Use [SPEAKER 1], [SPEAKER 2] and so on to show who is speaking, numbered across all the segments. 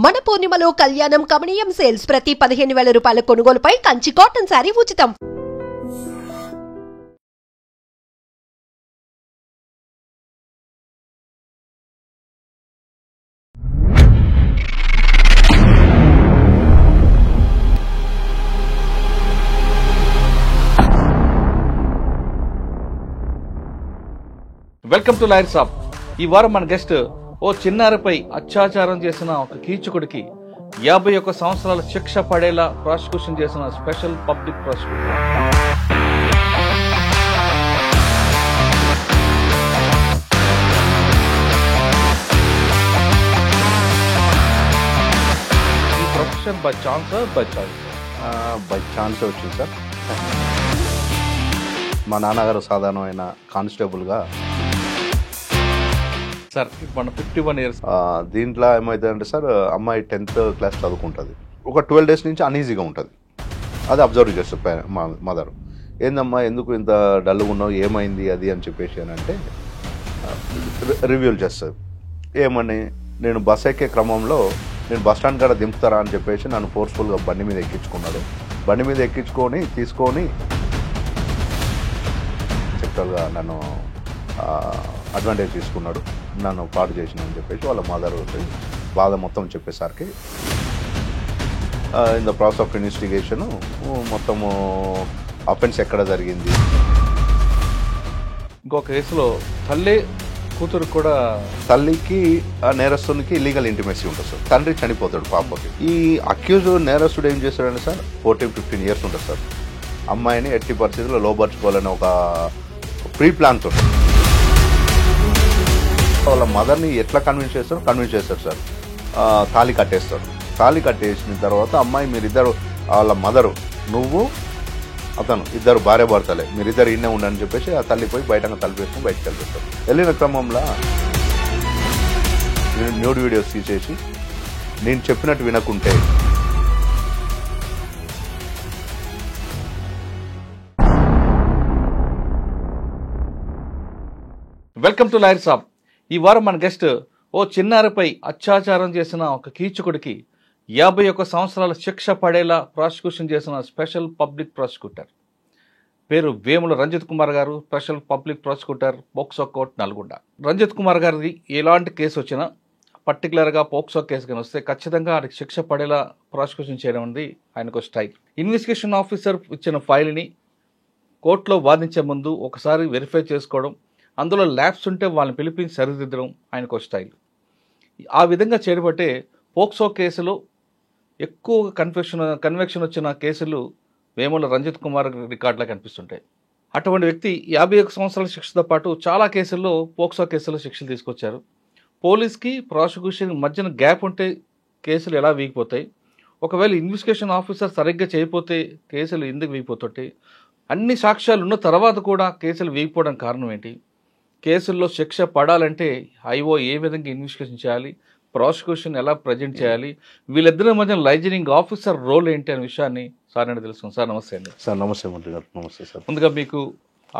[SPEAKER 1] మన పూర్ణిమలో కళ్యాణం కమనీయం సేల్స్ ప్రతి 15,000 రూపాయల కొనుగోలుపై కంచి కాటన్ శారీ ఉచితం.
[SPEAKER 2] Welcome to layers of. ఈ వారం మన గెస్ట్ ఓ చిన్నారిపై అత్యాచారం చేసిన ఒక కీచకుడికి 51 సంవత్సరాల శిక్ష పడేలా ప్రాసిక్యూషన్ చేసిన స్పెషల్ పబ్లిక్ ప్రాసిక్యూటర్. ఈ profession by chance by choice?
[SPEAKER 3] By chance వచ్చింది సార్. మా నాన్నగారు సాధారణమైన కానిస్టేబుల్గా
[SPEAKER 2] సార్ మన 51 ఇయర్స్.
[SPEAKER 3] దీంట్లో ఏమవుతుందంటే సార్, అమ్మాయి 10th క్లాస్ చదువుకుంటుంది. ఒక 12 days నుంచి అన్ఈజీగా ఉంటుంది. అది అబ్జర్వ్ చేస్తారు మా మదర్. ఏందమ్మా ఎందుకు ఇంత డల్గా ఉన్నావు, ఏమైంది అది అని చెప్పేసి అని అంటే రివ్యూలు చేస్తారు. ఏమని, నేను బస్ ఎక్కే క్రమంలో నేను బస్ స్టాండ్ కాడ దింపుతారా అని చెప్పేసి నన్ను ఫోర్స్ఫుల్గా బండి మీద ఎక్కించుకున్నాడు. బండి మీద ఎక్కించుకొని తీసుకొని సెక్చువల్గా నన్ను అడ్వాంటేజ్ తీసుకున్నాడు, నన్ను పాడు చేసిన అని చెప్పేసి వాళ్ళ మదర్ బాధ మొత్తం చెప్పేసరికి in the process of investigation మొత్తము అఫెన్స్ ఎక్కడ జరిగింది.
[SPEAKER 2] ఇంకొక కేసులో తల్లి కూతురు కూడా,
[SPEAKER 3] తల్లికి ఆ నేరస్తునికి లీగల్ ఇంటిమేసీ ఉంటుంది సార్. తండ్రి చనిపోతాడు పాపకి. ఈ అక్యూజ్ నేరస్తుడు ఏం చేస్తాడంటే సార్, 14-15 years ఉంటుంది సార్. అమ్మాయిని ఎట్టి పరిస్థితుల్లో లోపరుచుకోవాలని ఒక ప్రీ ప్లాన్తో వాళ్ళ మదర్ని ఎట్లా కన్విన్స్ చేస్తారు సార్. తాళి కట్టేస్తాడు. తాళి కట్టేసిన తర్వాత అమ్మాయి మీరిద్దరు, వాళ్ళ మదరు నువ్వు అతను ఇద్దరు భార్య భర్తలే, మీరిద్దరు ఇన్నే ఉండని చెప్పేసి ఆ తల్లి పోయి బయటకు తలిపేసుకుని బయటకు వెళ్ళిపోతారు. వెళ్ళిన క్రమంలో న్యూడ్ వీడియోస్ తీసేసి నేను చెప్పినట్టు వినకుంటే
[SPEAKER 2] వెల్కమ్ టు లైర్స్ ఆఫ్. ఈ వారం మన గెస్ట్ ఓ చిన్నారిపై అత్యాచారం చేసిన ఒక కీచకుడికి 51 సంవత్సరాల శిక్ష పడేలా ప్రాసిక్యూషన్ చేసిన స్పెషల్ పబ్లిక్ ప్రాసిక్యూటర్. పేరు Vemula Ranjith Kumar garu, special public prosecutor, POCSO court, Nalgonda. Ranjith Kumar గారికి ఎలాంటి కేసు వచ్చినా, పర్టికులర్గా పోక్సో కేసు కానీ వస్తే ఖచ్చితంగా ఆయనకి శిక్ష పడేలా ప్రాసిక్యూషన్ చేయడం అనేది ఆయనకు స్టైల్. ఇన్వెస్టిగేషన్ ఆఫీసర్ ఇచ్చిన ఫైల్ని కోర్టులో వాదించే ముందు ఒకసారి వెరిఫై చేసుకోవడం, అందులో ల్యాబ్స్ ఉంటే వాళ్ళని పిలిపించి సరిదిద్దడం ఆయనకు స్టైల్. ఆ విధంగా చేయబట్టే పోక్సో కేసులో ఎక్కువ కన్వెక్షన్ వచ్చిన కేసులు వేముల రంజిత్ కుమార్ రికార్డులో కనిపిస్తుంటాయి. అటువంటి వ్యక్తి 51 సంవత్సరాల శిక్షతో పాటు చాలా కేసుల్లో పోక్సో కేసులో శిక్షలు తీసుకొచ్చారు. పోలీస్కి ప్రాసిక్యూషన్ మధ్యన గ్యాప్ ఉంటే కేసులు ఎలా వీగిపోతాయి, ఒకవేళ ఇన్వెస్టిగేషన్ ఆఫీసర్ సరిగ్గా చేయకపోతే కేసులు ఎందుకు వీగిపోతుంటాయి, అన్ని సాక్ష్యాలు ఉన్న తర్వాత కూడా కేసులు వీగిపోవడం కారణం ఏంటి, కేసుల్లో శిక్ష పడాలంటే ఐఓ ఏ విధంగా ఇన్వెస్టిగేషన్ చేయాలి, ప్రాసిక్యూషన్ ఎలా ప్రజెంట్ చేయాలి, వీళ్ళిద్దరి మధ్య లైజనింగ్ ఆఫీసర్ రోల్ ఏంటి అనే విషయాన్ని సార్ నేను తెలుసుకున్నాను. సార్ నమస్తే అండి.
[SPEAKER 3] సార్ నమస్తే మంత్రి గారు. నమస్తే సార్.
[SPEAKER 2] ముందుగా మీకు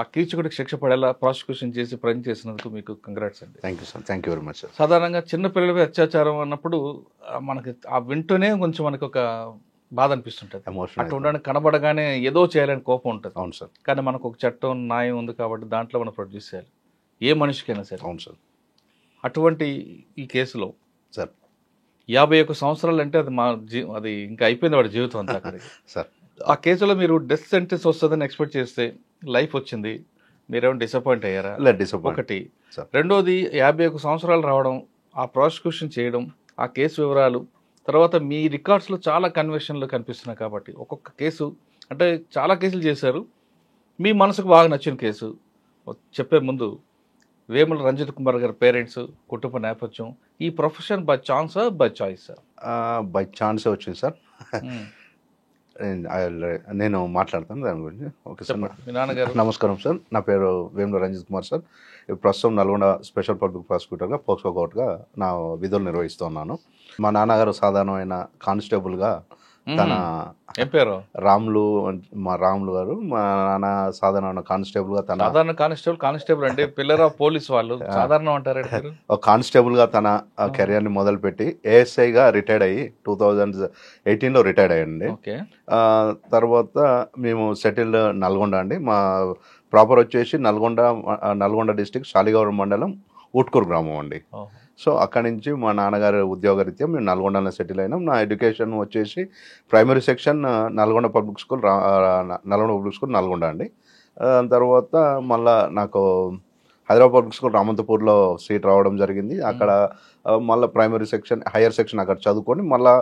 [SPEAKER 2] ఆ కీచకుడికి శిక్ష పడేలా ప్రాసిక్యూషన్ చేసి ప్రజెంట్ చేసినందుకు మీకు కంగ్రాట్స్ అండి.
[SPEAKER 3] Thank you sir. Thank you very much sir.
[SPEAKER 2] సాధారణంగా చిన్న పిల్లలపై అత్యాచారం అన్నప్పుడు మనకి ఆ వింటూనే కొంచెం మనకి ఒక బాధ అనిపిస్తుంటుంది. అట్లా ఉండడానికి కనబడగానే ఏదో చేయాలని కోపం ఉంటుంది.
[SPEAKER 3] అవును సార్.
[SPEAKER 2] కానీ మనకు ఒక చట్టం, న్యాయం ఉంది కాబట్టి దాంట్లో మనం ప్రొడ్యూస్ చేయాలి, ఏ మనిషికైనా సరే.
[SPEAKER 3] అవును సార్.
[SPEAKER 2] అటువంటి ఈ కేసులో
[SPEAKER 3] సార్
[SPEAKER 2] 51 సంవత్సరాలు అంటే అది ఇంకా అయిపోయింది వాడి జీవితం అంతా అక్కడికి.
[SPEAKER 3] సార్
[SPEAKER 2] ఆ కేసులో మీరు డెత్ సెంటెన్స్ వస్తుందని ఎక్స్పెక్ట్ చేస్తే లైఫ్ వచ్చింది, మీరేమో డిసప్పాయింట్ అయ్యారా? ఒకటి. రెండోది 51 సంవత్సరాలు రావడం, ఆ ప్రాసిక్యూషన్ చేయడం, ఆ కేసు వివరాలు, తర్వాత మీ రికార్డ్స్లో చాలా కన్వెషన్లు కనిపిస్తున్నాయి కాబట్టి ఒక్కొక్క కేసు అంటే చాలా కేసులు చేశారు, మీ మనసుకు బాగా నచ్చిన కేసు చెప్పే ముందు వేముల రంజిత్ కుమార్ గారి పేరెంట్స్, కుటుంబ నేపథ్యం, ఈ profession by chance by choice?
[SPEAKER 3] By ఛాన్సే వచ్చింది సార్. నేను మాట్లాడతాను దాని గురించి. Okay sir.
[SPEAKER 2] మీ నాన్నగారు?
[SPEAKER 3] నమస్కారం సార్. నా పేరు వేముల రంజిత్ కుమార్ సార్. ప్రస్తుతం నల్గొండ స్పెషల్ పబ్లిక్ ప్రాసిక్యూటర్గా, పోక్సో కోర్టుగా నా విధులు నిర్వహిస్తున్నాను. మా నాన్నగారు సాధారణమైన కానిస్టేబుల్గా తన
[SPEAKER 2] ఏం పేరు?
[SPEAKER 3] రాములు మా రాములు గారు, మా నాన్న సాధారణ కానిస్టేబుల్ గా
[SPEAKER 2] సాధారణ కానిస్టేబుల్ అంటే పిల్లర్ ఆఫ్ పోలీస్ వాళ్ళు సాధారణం అంటారు.
[SPEAKER 3] కానిస్టేబుల్ గా తన కెరియర్ ని మొదలుపెట్టి ASI గా రిటైర్డ్ అయ్యి 2018లో రిటైర్డ్ అయ్యండి. తర్వాత మేము సెటిల్డ్ నల్గొండ అండి. మా ప్రాపర్ వచ్చేసి నల్గొండ డిస్టిక్ శాలిగౌరవ మండలం ఊట్కూరు గ్రామం అండి. సో అక్కడి నుంచి మా నాన్నగారు ఉద్యోగరీత్యా మేము నల్గొండలో సెటిల్ అయినాం. నా ఎడ్యుకేషన్ వచ్చేసి primary section Nalgonda public school Nalgonda అండి. తర్వాత మళ్ళా నాకు హైదరాబాద్ పబ్లిక్ స్కూల్ రామంతపూర్లో సీట్ రావడం జరిగింది. అక్కడ మళ్ళీ ప్రైమరీ సెక్షన్ హయ్యర్ సెక్షన్ అక్కడ చదువుకొని మళ్ళా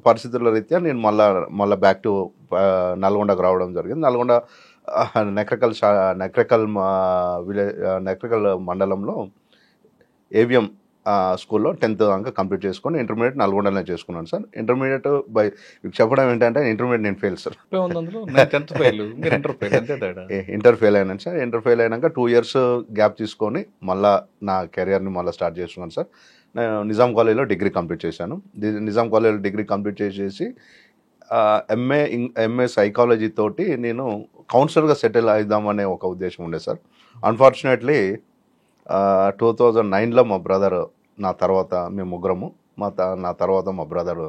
[SPEAKER 3] పరిస్థితుల రీత్యా నేను మళ్ళీ బ్యాక్ టు నల్గొండకు రావడం జరిగింది. నల్గొండ నెక్రకల్ మండలంలో AVM స్కూల్లో 10th దాకా కంప్లీట్ చేసుకొని ఇంటర్మీడియట్ నల్గొండలో చేసుకున్నాను సార్. ఇంటర్మీడియట్ చెప్పడం ఏంటంటే ఇంటర్మీడియట్ నేను ఫెయిల్ సార్. ఇంటర్ ఫెయిల్ అయినాను సార్. ఇంటర్ ఫెయిల్ అయినాక 2 years గ్యాప్ తీసుకొని మళ్ళీ నా కెరియర్ని మళ్ళీ స్టార్ట్ చేసుకున్నాను సార్. నేను నిజాం కాలేజ్లో డిగ్రీ కంప్లీట్ చేశాను. నిజాం కాలేజ్లో డిగ్రీ కంప్లీట్ చేసేసి ఎంఏ సైకాలజీ తోటి నేను కౌన్సిలర్గా సెటిల్ అవుదామనే ఒక ఉద్దేశం ఉండే సార్. అన్ఫార్చునేట్లీ 2009లో మా బ్రదర్ నా తర్వాత మేము ముగ్గురము నా తర్వాత మా బ్రదర్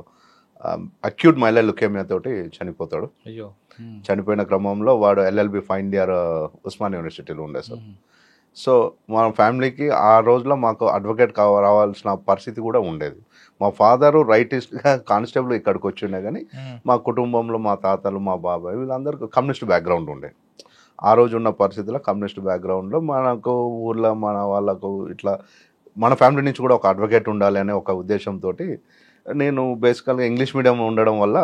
[SPEAKER 3] అక్యూట్ మైలర్ లుకేమియా తోటి చనిపోతాడు. చనిపోయిన క్రమంలో వాడు LLB ఫైనల్ ఇయర్ ఉస్మానియా యూనివర్సిటీలో ఉండే సార్. సో మా ఫ్యామిలీకి ఆ రోజులో మాకు అడ్వకేట్ రావాల్సిన పరిస్థితి కూడా ఉండేది. మా ఫాదరు రైటిస్ట్గా కానిస్టేబుల్ ఇక్కడికి వచ్చిండే, కానీ మా కుటుంబంలో మా తాతలు మా బాబాయ్ వీళ్ళందరికీ కమ్యూనిస్ట్ బ్యాక్గ్రౌండ్ ఉండే. ఆ రోజు ఉన్న పరిస్థితుల్లో కమ్యూనిస్ట్ బ్యాక్గ్రౌండ్లో మనకు ఊర్లో మన వాళ్ళకు ఇట్లా మన ఫ్యామిలీ నుంచి కూడా ఒక అడ్వకేట్ ఉండాలి అనే ఒక ఉద్దేశంతో నేను బేసికల్గా ఇంగ్లీష్ మీడియం ఉండడం వల్ల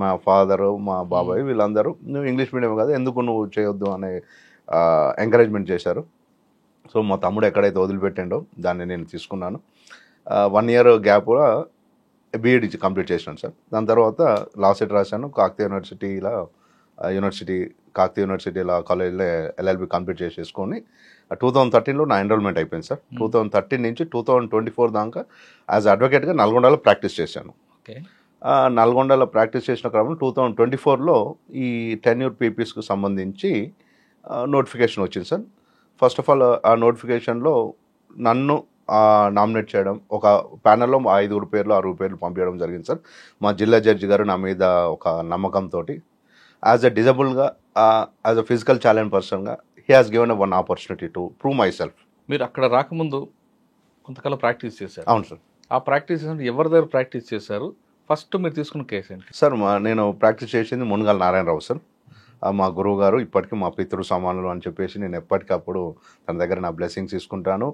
[SPEAKER 3] మా ఫాదరు మా బాబాయ్ వీళ్ళందరూ నువ్వు ఇంగ్లీష్ మీడియం కాదు ఎందుకు నువ్వు చేయొద్దు అనే ఎంకరేజ్మెంట్ చేశారు. సో మా తమ్ముడు ఎక్కడైతే వదిలిపెట్టిండో దాన్ని నేను తీసుకున్నాను. 1 year గ్యాప్ కూడా BEd కంప్లీట్ చేసినాను సార్. దాని తర్వాత లా సెట్ రాశాను. కాకతీయ యూనివర్సిటీ లా కాలేజ్లో LLB కంప్లీట్ చేసేసుకొని 2013లో నా ఎన్రోల్మెంట్ అయిపోయింది సార్. 2013 నుంచి 2024 దాకా యాజ్ అడ్వకేట్గా నల్గొండలో ప్రాక్టీస్ చేశాను. నల్గొండలో ప్రాక్టీస్ చేసిన క్రమంలో 2024లో ఈ టెన్యూర్ పీపీస్కి సంబంధించి నోటిఫికేషన్ వచ్చింది సార్. ఫస్ట్ ఆఫ్ ఆల్ ఆ నోటిఫికేషన్లో నన్ను నామినేట్ చేయడం, ఒక ప్యానల్లో 5 పేర్లు 6 పేర్లు పంపించడం జరిగింది సార్. మా జిల్లా జడ్జి గారు నా మీద ఒక నమ్మకంతో యాజ్ ఎ డిజబుల్గా యాజ్ ఎ ఫిజికల్ ఛాలెంజ్ పర్సన్గా he has given one opportunity to prove myself.
[SPEAKER 2] మీరు అక్కడ రాకముందు కొంతకాలం ప్రాక్టీస్ చేశారు.
[SPEAKER 3] అవును సార్.
[SPEAKER 2] ఆ ప్రాక్టీస్ ఎవరి దగ్గర ప్రాక్టీస్ చేశారు? ఫస్ట్ మీరు తీసుకున్న కేసు ఏంటి
[SPEAKER 3] సార్? నేను ప్రాక్టీస్ చేసింది మునగాల నారాయణరావు సార్. మా గురువు గారు ఇప్పటికీ మా పితృ సమానులు అని చెప్పేసి నేను ఎప్పటికప్పుడు తన దగ్గర నా బ్లెస్సింగ్స్ తీసుకుంటాను.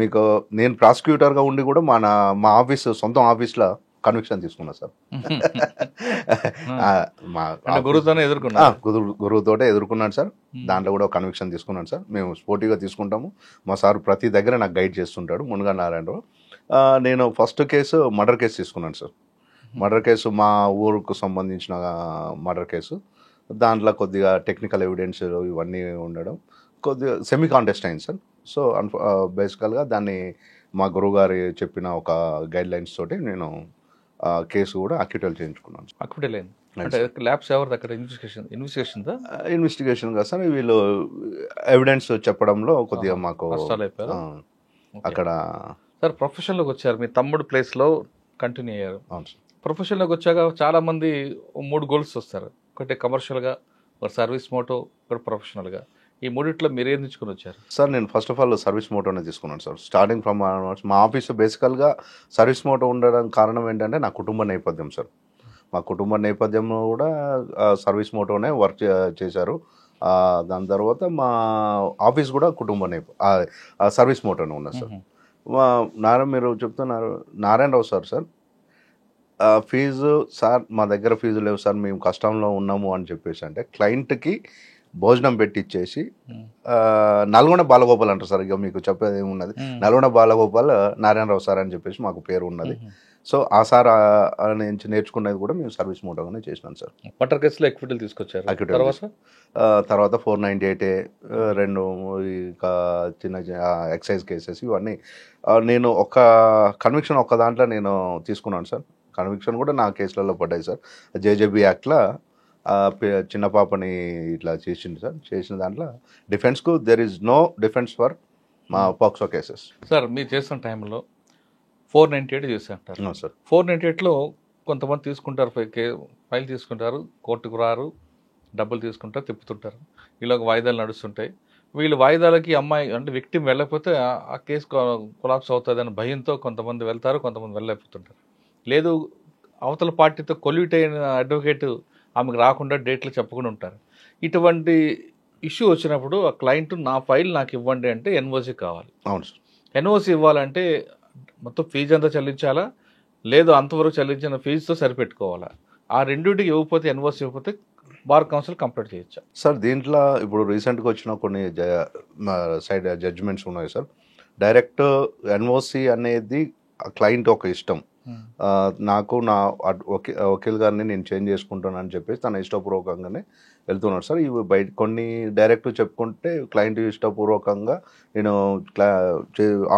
[SPEAKER 3] మీకు నేను ప్రాసిక్యూటర్గా ఉండి కూడా మా ఆఫీస్ సొంత ఆఫీస్లో కన్విక్షన్ తీసుకున్నా సార్. గురువుతోటే ఎదుర్కొన్నాను సార్. దాంట్లో కూడా కన్విక్షన్ తీసుకున్నాను సార్. మేము స్పోర్టివ్గా తీసుకుంటాము. మా సార్ ప్రతి దగ్గర నాకు గైడ్ చేస్తుంటాడు మునగా నారాయణరావు. నేను ఫస్ట్ కేసు మర్డర్ కేసు తీసుకున్నాను సార్. మర్డర్ కేసు మా ఊరుకు సంబంధించిన మర్డర్ కేసు. దాంట్లో కొద్దిగా టెక్నికల్ ఎవిడెన్స్ ఇవన్నీ ఉండడం కొద్దిగా సెమీ కాంటెస్ట్ అయింది సార్. సో బేసికల్గా దాన్ని మా గురువుగారు చెప్పిన ఒక గైడ్ లైన్స్ తోటి నేను కేసు కూడా అక్యూటల్ చేయించుకున్నాను.
[SPEAKER 2] అక్యూటల్ అయింది అంటే ల్యాబ్స్ ఎవరిది అక్కడ?
[SPEAKER 3] ఇన్వెస్టిగేషన్ కదా సార్. వీళ్ళు ఎవిడెన్స్ చెప్పడంలో కొద్దిగా మాకు అక్కడ.
[SPEAKER 2] సార్ ప్రొఫెషన్లోకి వచ్చారు, మీ తమ్ముడు ప్లేస్లో కంటిన్యూ అయ్యారు.
[SPEAKER 3] అవును సార్.
[SPEAKER 2] ప్రొఫెషన్లోకి వచ్చాక చాలామంది 3 గోల్స్ వస్తారు. ఒకటి కమర్షియల్గా, ఒక సర్వీస్ మోటో, ఒకటి ప్రొఫెషనల్గా. ఈ మూడిట్లో మీరు ఏం తెచ్చుకుని వచ్చారు?
[SPEAKER 3] సార్ నేను ఫస్ట్ ఆఫ్ ఆల్ సర్వీస్ మోటోనే తీసుకున్నాను సార్. స్టార్టింగ్ ఫ్రమ్ మా ఆఫీస్ బేసికల్గా సర్వీస్ మోటో ఉండడానికి కారణం ఏంటంటే నా కుటుంబ నేపథ్యం సార్. మా కుటుంబ నేపథ్యంలో కూడా సర్వీస్ మోటోనే వర్క్ చేశారు. దాని తర్వాత మా ఆఫీస్ కూడా సర్వీస్ మోటోనే ఉన్నది సార్. మీరు చెప్తున్నారు నారాయణరావు సార్ ఫీజు సార్ మా దగ్గర ఫీజు లేవు సార్, మేము కష్టంలో ఉన్నాము అని చెప్పేసి అంటే క్లయింట్కి భోజనం పెట్టి ఇచ్చేసి నల్గొండ బాలగోపాల్ అంటారు సార్. ఇక మీకు చెప్పేది ఏమున్నది, నల్గొండ బాలగోపాల్ నారాయణరావు సార్ అని చెప్పేసి మాకు పేరు ఉన్నది. సో ఆ సార్ నుంచి నేర్చుకునేది కూడా మేము సర్వీస్ మోటోగానే చేసినాం సార్.
[SPEAKER 2] మర్డర్ కేసులో ఎక్విటల్ తీసుకొచ్చారు.
[SPEAKER 3] తర్వాత 498A 2 చిన్న ఎక్సైజ్ కేసెస్ ఇవన్నీ నేను ఒక కన్విక్షన్ ఒక్క దాంట్లో నేను తీసుకున్నాను సార్. కన్విక్షన్ కూడా నా కేసులలో పడ్డాయి సార్. జేజేబీ యాక్ట్లో చిన్న పాపని ఇట్లా చేసింది సార్. చేసిన దాంట్లో డిఫెన్స్కు there is no defence for మా పాక్సో కేసెస్.
[SPEAKER 2] సార్ మీరు చేస్తున్న టైంలో 498 చేశారు
[SPEAKER 3] సార్.
[SPEAKER 2] 498లో కొంతమంది తీసుకుంటారు, ఫైల్ తీసుకుంటారు, కోర్టుకు రారు, డబ్బులు తీసుకుంటారు, తిప్పుతుంటారు, ఇలా వాయిదాలు నడుస్తుంటాయి. వీళ్ళు వాయిదాలకి అమ్మాయి అంటే విక్టిమ్ వెళ్ళకపోతే ఆ కేసు కొలాప్స్ అవుతుంది అనే భయంతో కొంతమంది వెళ్తారు, కొంతమంది వెళ్ళలేకపోతుంటారు. లేదు అవతల పార్టీతో కొల్యూట్ అయిన అడ్వకేట్ ఆమెకు రాకుండా డేట్లు చెప్పకుండా ఉంటారు. ఇటువంటి ఇష్యూ వచ్చినప్పుడు ఆ క్లయింట్ నా ఫైల్ నాకు ఇవ్వండి అంటే ఎన్ఓసి కావాలి.
[SPEAKER 3] అవును సార్.
[SPEAKER 2] ఎన్ఓసి ఇవ్వాలంటే మొత్తం ఫీజు అంతా చెల్లించాలా, లేదు అంతవరకు చెల్లించిన ఫీజుతో సరిపెట్టుకోవాలా? ఆ రెండింటికి ఇవ్వకపోతే, ఎన్ఓసి ఇవ్వకపోతే బార్ కౌన్సిల్ కంప్లీట్ చేయొచ్చా
[SPEAKER 3] సార్? దీంట్లో ఇప్పుడు రీసెంట్గా వచ్చిన కొన్ని సైడ్ జడ్జిమెంట్స్ ఉన్నాయి సార్. డైరెక్ట్ ఎన్ఓసి అనేది క్లయింట్ ఒక ఇష్టం. నాకు నా వకీల్ గారిని నేను చేంజ్ చేసుకుంటానని చెప్పేసి తన ఇష్టపూర్వకంగానే వెళ్తున్నాడు సార్. ఇవి బయట కొన్ని డైరెక్ట్ చెప్పుకుంటే క్లయింట్ ఇష్టపూర్వకంగా నేను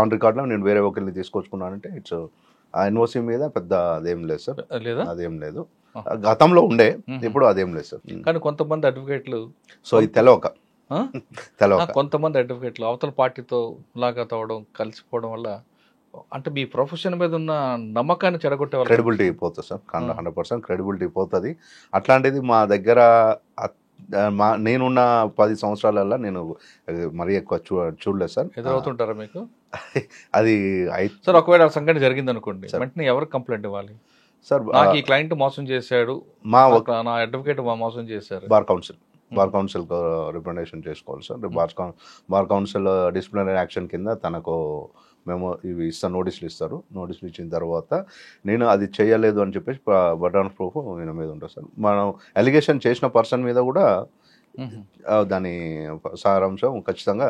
[SPEAKER 3] ఆన్ రికార్డ్లో నేను వేరే వకీల్ని తీసుకొచ్చుకున్నానంటే ఇట్స్ ఆ ఎన్ఓసి మీద పెద్ద అదేం లేదు సార్.
[SPEAKER 2] లేదా
[SPEAKER 3] అదేం లేదు, గతంలో ఉండే, ఇప్పుడు అదేం లేదు సార్.
[SPEAKER 2] కానీ కొంతమంది అడ్వకేట్లు
[SPEAKER 3] సో ఇది తెలవక
[SPEAKER 2] కొంతమంది అడ్వకేట్లు అవతల పార్టీతో ములాఖాత్ అవ్వడం, కలిసిపోవడం వల్ల అంటే మీ ప్రొఫెషన్ మీద ఉన్న నమ్మకాన్ని చెడగొట్టే వాళ్ళు
[SPEAKER 3] క్రెడిబిలిటీ పోతుంది సార్. 100% క్రెడిబిలిటీ పోతుంది. అట్లాంటిది మా దగ్గర నేనున్న 10 సంవత్సరాలలో నేను మరీ ఎక్కువ చూడలేదు సార్.
[SPEAKER 2] ఎదురవుతుంటారా మీకు?
[SPEAKER 3] అది
[SPEAKER 2] సార్ ఒకవేళ ఆ సంఘటన జరిగింది అనుకోండి, వెంటనే ఎవరికి కంప్లైంట్ ఇవ్వాలి
[SPEAKER 3] సార్?
[SPEAKER 2] నాకు ఈ క్లయింట్ మోసం చేశాడు, నా అడ్వకేట్ మోసం చేశారు, బార్
[SPEAKER 3] కౌన్సిల్ రిప్రజెంటేషన్ చేసుకోవాలి sir. Bar council disciplinary action కింద తనకు మేము ఇవి నోటీసులు ఇస్తారు. నోటీసులు ఇచ్చిన తర్వాత నేను అది చేయలేదు అని చెప్పేసి బర్డన్ ఆఫ్ ప్రూఫ్ నేను మీద ఉంటుంది సార్. మనం అలిగేషన్ చేసిన పర్సన్ మీద కూడా దాని సారాంశం ఖచ్చితంగా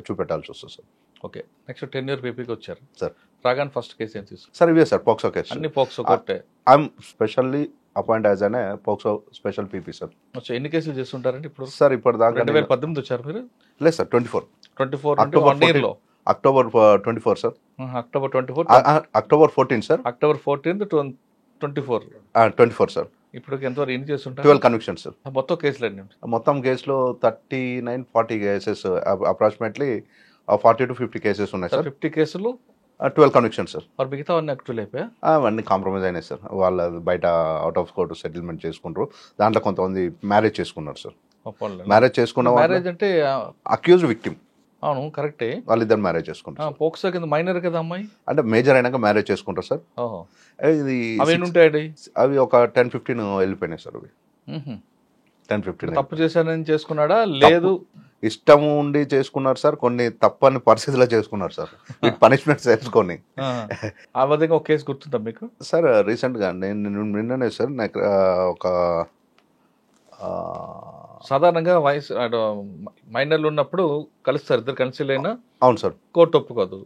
[SPEAKER 3] చూపెట్టాల్సి వస్తుంది సార్.
[SPEAKER 2] ఓకే, నెక్స్ట్ 10 year పీపీకి వచ్చారు
[SPEAKER 3] సార్.
[SPEAKER 2] రాగానే ఫస్ట్ కేసు ఏం తీసుకు
[SPEAKER 3] సార్? ఇవే సార్ పోక్సో కేసు.
[SPEAKER 2] అన్ని పోక్సో కోర్టే.
[SPEAKER 3] ఐఎమ్ స్పెషల్లీ అపాయింట్ యాజ్ అనే పోక్సో స్పెషల్ పీపీ సార్.
[SPEAKER 2] ఎన్ని కేసులు చేస్తుంటారండి ఇప్పుడు
[SPEAKER 3] సార్? ఇప్పటిదాకా
[SPEAKER 2] 2018 వచ్చారు మీరు?
[SPEAKER 3] లేదు sir, 24
[SPEAKER 2] October
[SPEAKER 3] October 24 sir.
[SPEAKER 2] October 24
[SPEAKER 3] October 14 sir.
[SPEAKER 2] October 14 24
[SPEAKER 3] 24 sir.
[SPEAKER 2] ఇప్పుడు ఎంతవరకు ఎన్ని చేస్తుంటారు?
[SPEAKER 3] 12 కన్విక్షన్స్ సార్.
[SPEAKER 2] మొత్తం కేసులు అండి?
[SPEAKER 3] మొత్తం కేసులో 39-40 కేసెస్, అప్రాక్సిమేట్లీ 40 to 50 కేసెస్ ఉన్నాయి సార్.
[SPEAKER 2] 50 కేసులు
[SPEAKER 3] 12 కన్విక్షన్స్ సార్.
[SPEAKER 2] మరి మిగతా అన్ని యాక్చువల్ అయిపోయా?
[SPEAKER 3] అవన్నీ కాంప్రమైజ్ అయినాయి సార్. వాళ్ళు బయట అవుట్ ఆఫ్ కోర్టు సెటిల్మెంట్ చేసుకుంటారు. దాంట్లో కొంతమంది మ్యారేజ్ చేసుకున్నారు సార్. మ్యారేజ్ చేసుకున్న
[SPEAKER 2] మ్యారేజ్ అంటే
[SPEAKER 3] అక్యూజ్డ్ విక్టిమ్.
[SPEAKER 2] అవును, కరెక్టే.
[SPEAKER 3] వాళ్ళిద్దరు మ్యారేజ్ చేసుకుంటారు.
[SPEAKER 2] పోక్సో కింద మైనర్ కదా అమ్మాయి?
[SPEAKER 3] అంటే మేజర్ అయినాక మ్యారేజ్ చేసుకుంటారు సార్. ఇది అవి ఒక 10-15 వెళ్ళిపోయినాయి సార్. అవి 10-15
[SPEAKER 2] తప్పు చేశానని చేసుకున్నాడా? లేదు,
[SPEAKER 3] ఇష్టం ఉండి చేసుకున్నారు సార్. కొన్ని తప్పని పరిస్థితిలో చేసుకున్నారు సార్. పనిష్మెంట్స్ వేసుకొని.
[SPEAKER 2] ఆ విధంగా ఒక కేసు గుర్తుందా మీకు
[SPEAKER 3] సార్? రీసెంట్గా నిన్ననే సార్ నాకు ఒక
[SPEAKER 2] సాధారణంగా వయసు మైనర్లు ఉన్నప్పుడు కలుస్తారు, ఇద్దరు కన్సిల్ అయినా.
[SPEAKER 3] అవును సార్.
[SPEAKER 2] కోర్టు ఒప్పుకోదు.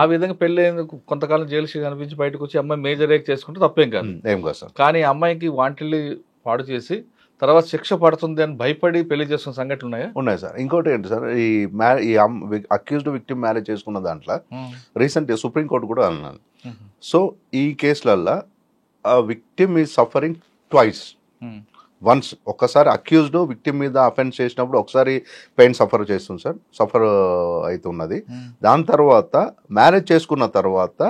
[SPEAKER 2] ఆ విధంగా పెళ్లి కొంతకాలం జైలు శిక్ష కనిపించి బయటకు వచ్చి అమ్మాయి మేజర్ రేక్ చేసుకుంటే తప్పేం కాదు.
[SPEAKER 3] ఏం కాదు సార్.
[SPEAKER 2] కానీ అమ్మాయికి వాంటిల్ని పాడు చేసి తర్వాత శిక్ష పడుతుంది అని భయపడి పెళ్లి చేసుకున్న సంఘటనలు ఉన్నాయా?
[SPEAKER 3] ఉన్నాయి సార్. ఇంకోటి ఏంటి సార్, ఈ అక్యూజ్డ్ విక్టిమ్ మ్యారేజ్ చేసుకున్న దాంట్లో రీసెంట్ సుప్రీంకోర్టు కూడా అన్నాను. సో ఈ కేసులల్లో victim is suffering twice. Once ఒక్కసారి అక్యూజ్డ్ విక్టిమ్ మీద అఫెన్స్ చేసినప్పుడు ఒకసారి పెయిన్ సఫర్ చేస్తుంది సార్, సఫర్ అవుతున్నది. దాని తర్వాత మ్యారేజ్ చేసుకున్న తర్వాత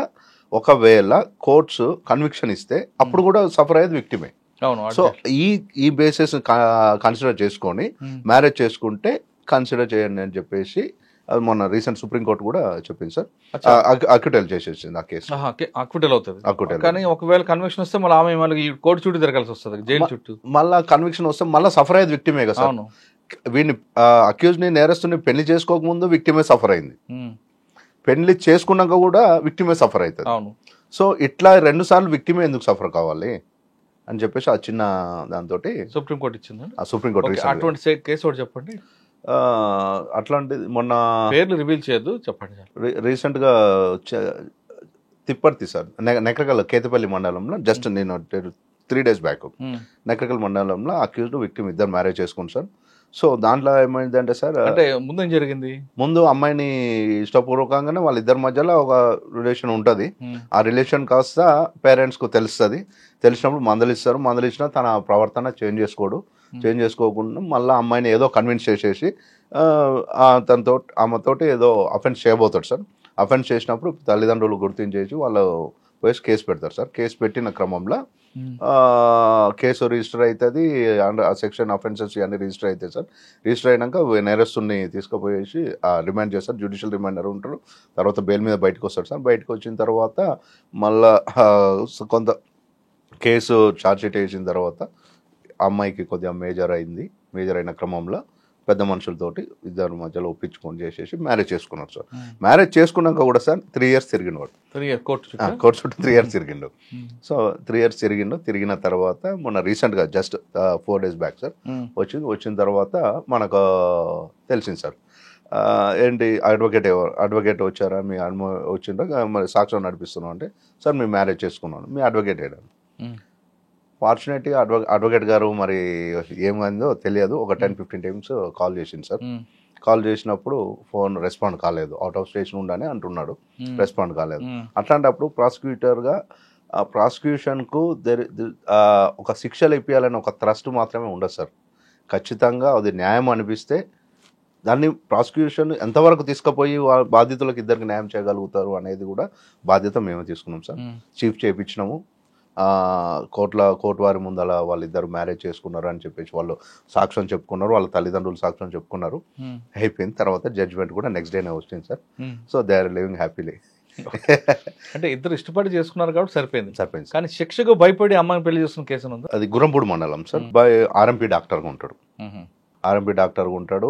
[SPEAKER 3] ఒకవేళ కోర్ట్స్ కన్విక్షన్ ఇస్తే అప్పుడు కూడా సఫర్ అయ్యేది విక్టిమే. సో ఈ బేసిస్ కన్సిడర్ చేసుకొని మ్యారేజ్ చేసుకుంటే కన్సిడర్ చేయండి అని చెప్పేసి అది మొన్న రీసెంట్ సుప్రీంకోర్టు కూడా చెప్పింది సార్. అక్విటల్ చేసేసింది ఆ కేసు.
[SPEAKER 2] అక్విటల్ అవుతుంది. కానీ ఒకవేళ కన్విక్షన్ వస్తే మళ్ళీ ఆమె మళ్ళీ కోర్టు చుట్టూ తిరగాల్సి వస్తుంది, జైలు చుట్టూ.
[SPEAKER 3] మళ్ళీ కన్విక్షన్ వస్తే మళ్ళీ సఫర్ అయ్యేది విక్టిమే కదా సార్. వీడిని అక్యూజ్ని నేరస్తుని పెళ్లి చేసుకోకముందు విక్టిమే సఫర్ అయింది, పెళ్లి చేసుకున్నాక కూడా విక్టిమే సఫర్ అవుతుంది. సో ఇట్లా 2 సార్లు విక్టిమే ఎందుకు సఫర్ కావాలి అని చెప్పేసి ఆ చిన్న దాంతో
[SPEAKER 2] సుప్రీంకోర్టు ఇచ్చింది.
[SPEAKER 3] సుప్రీంకోర్టు
[SPEAKER 2] అటువంటి కేసు ఒకటి చెప్పండి.
[SPEAKER 3] అట్లాంటిది మొన్న
[SPEAKER 2] పేర్లు రివీల్ చేయొద్దు, చెప్పండి.
[SPEAKER 3] రీసెంట్గా తిప్పర్తి సార్, నెక్రకల్ కేతపల్లి మండలంలో జస్ట్ నేను 3 days బ్యాక్ నెక్రకల్ మండలంలో అక్యూజ్డ్ విక్టిమ్ ఇద్దరు మ్యారేజ్ చేసుకుని సార్. సో దాంట్లో ఏమైందంటే సార్,
[SPEAKER 2] అంటే ముందు ఏం జరిగింది?
[SPEAKER 3] ముందు అమ్మాయిని ఇష్టపూర్వకంగానే వాళ్ళిద్దరి మధ్యలో ఒక రిలేషన్ ఉంటుంది. ఆ రిలేషన్ కాస్త పేరెంట్స్కు తెలుస్తుంది. తెలిసినప్పుడు మందలిచ్చినా తన ప్రవర్తన చేంజ్ చేసుకోకుండా మళ్ళీ అమ్మాయిని ఏదో కన్విన్స్ చేసేసి ఆమెతోటి ఏదో అఫెన్స్ చేయబోతాడు సార్. అఫెన్స్ చేసినప్పుడు తల్లిదండ్రులు గుర్తించేసి వాళ్ళు పోయి కేసు పెడతారు సార్. కేసు పెట్టిన క్రమంలో కేసు రిజిస్టర్ అవుతుంది. సెక్షన్ అఫెన్సెస్ అన్ని రిజిస్టర్ అవుతాయి సార్. రిజిస్టర్ అయినాక నేరస్తుని తీసుకుపోయేసి రిమాండ్ చేస్తారు. జ్యుడిషియల్ రిమాండర్ ఉంటారు. తర్వాత బెయిల్ మీద బయటకు వస్తాడు సార్. బయటకు వచ్చిన తర్వాత మళ్ళా కొంత కేసు ఛార్జ్షీట్ వేసిన తర్వాత అమ్మాయికి కొద్దిగా మేజర్ అయిన క్రమంలో పెద్ద మనుషులతోటి ఇద్దరు మధ్యలో ఒప్పించుకొని చేసేసి మ్యారేజ్ చేసుకున్నారు సార్. మ్యారేజ్ చేసుకున్నాక కూడా సార్ 3 years తిరిగిండు వాడు. కోర్టు చుట్టూ 3 years తిరిగిండు. సో 3 years తిరిగిన తర్వాత మొన్న రీసెంట్గా జస్ట్ 4 days బ్యాక్ సార్ వచ్చిన తర్వాత మనకు తెలిసింది సార్. ఏంటి అడ్వకేట్ వచ్చారా, మీ వచ్చిండ్రా, మరి సాక్ష్యం నడిపిస్తున్నాం అంటే, సార్ మేము మ్యారేజ్ చేసుకున్నాను, మీ అడ్వకేట్ అయ్యాను. ఫార్చునేట్గా అడ్వకేట్ గారు మరి ఏమైందో తెలియదు, ఒక 10-15 times కాల్ చేసింది సార్. కాల్ చేసినప్పుడు ఫోన్ రెస్పాండ్ కాలేదు, అవుట్ ఆఫ్ స్టేషన్ ఉండని అంటున్నాడు, రెస్పాండ్ కాలేదు. అట్లాంటప్పుడు ప్రాసిక్యూటర్గా ప్రాసిక్యూషన్కు ఒక శిక్షలు ఇప్పించాలని ఒక థ్రస్ట్ మాత్రమే ఉండదు సార్. ఖచ్చితంగా అది న్యాయం అనిపిస్తే దాన్ని ప్రాసిక్యూషన్ ఎంతవరకు తీసుకుపోయి బాధితులకు ఇద్దరికి న్యాయం చేయగలుగుతారు అనేది కూడా బాధ్యత మేమే తీసుకున్నాం సార్. చీఫ్ చేయించినాము. కోర్టు వారి ముందల వాళ్ళిద్దరు మ్యారేజ్ చేసుకున్నారు అని చెప్పేసి వాళ్ళు సాక్ష్యం చెప్పుకున్నారు, వాళ్ళ తల్లిదండ్రులు సాక్ష్యం చెప్పుకున్నారు. అయిపోయింది. తర్వాత జడ్జిమెంట్ కూడా నెక్స్ట్ డేనే వచ్చింది sir. So they are living happily.
[SPEAKER 2] అంటే ఇద్దరు ఇష్టపడి చేసుకున్నారు కాబట్టి సరిపోయింది. కానీ శిక్షకు భయపడి అమ్మాయిని పెళ్లి చేసుకున్న కేసు ఉంది.
[SPEAKER 3] అది గురంపూడి మండలం సార్. ఆర్ఎంపీ డాక్టర్గా ఉంటాడు.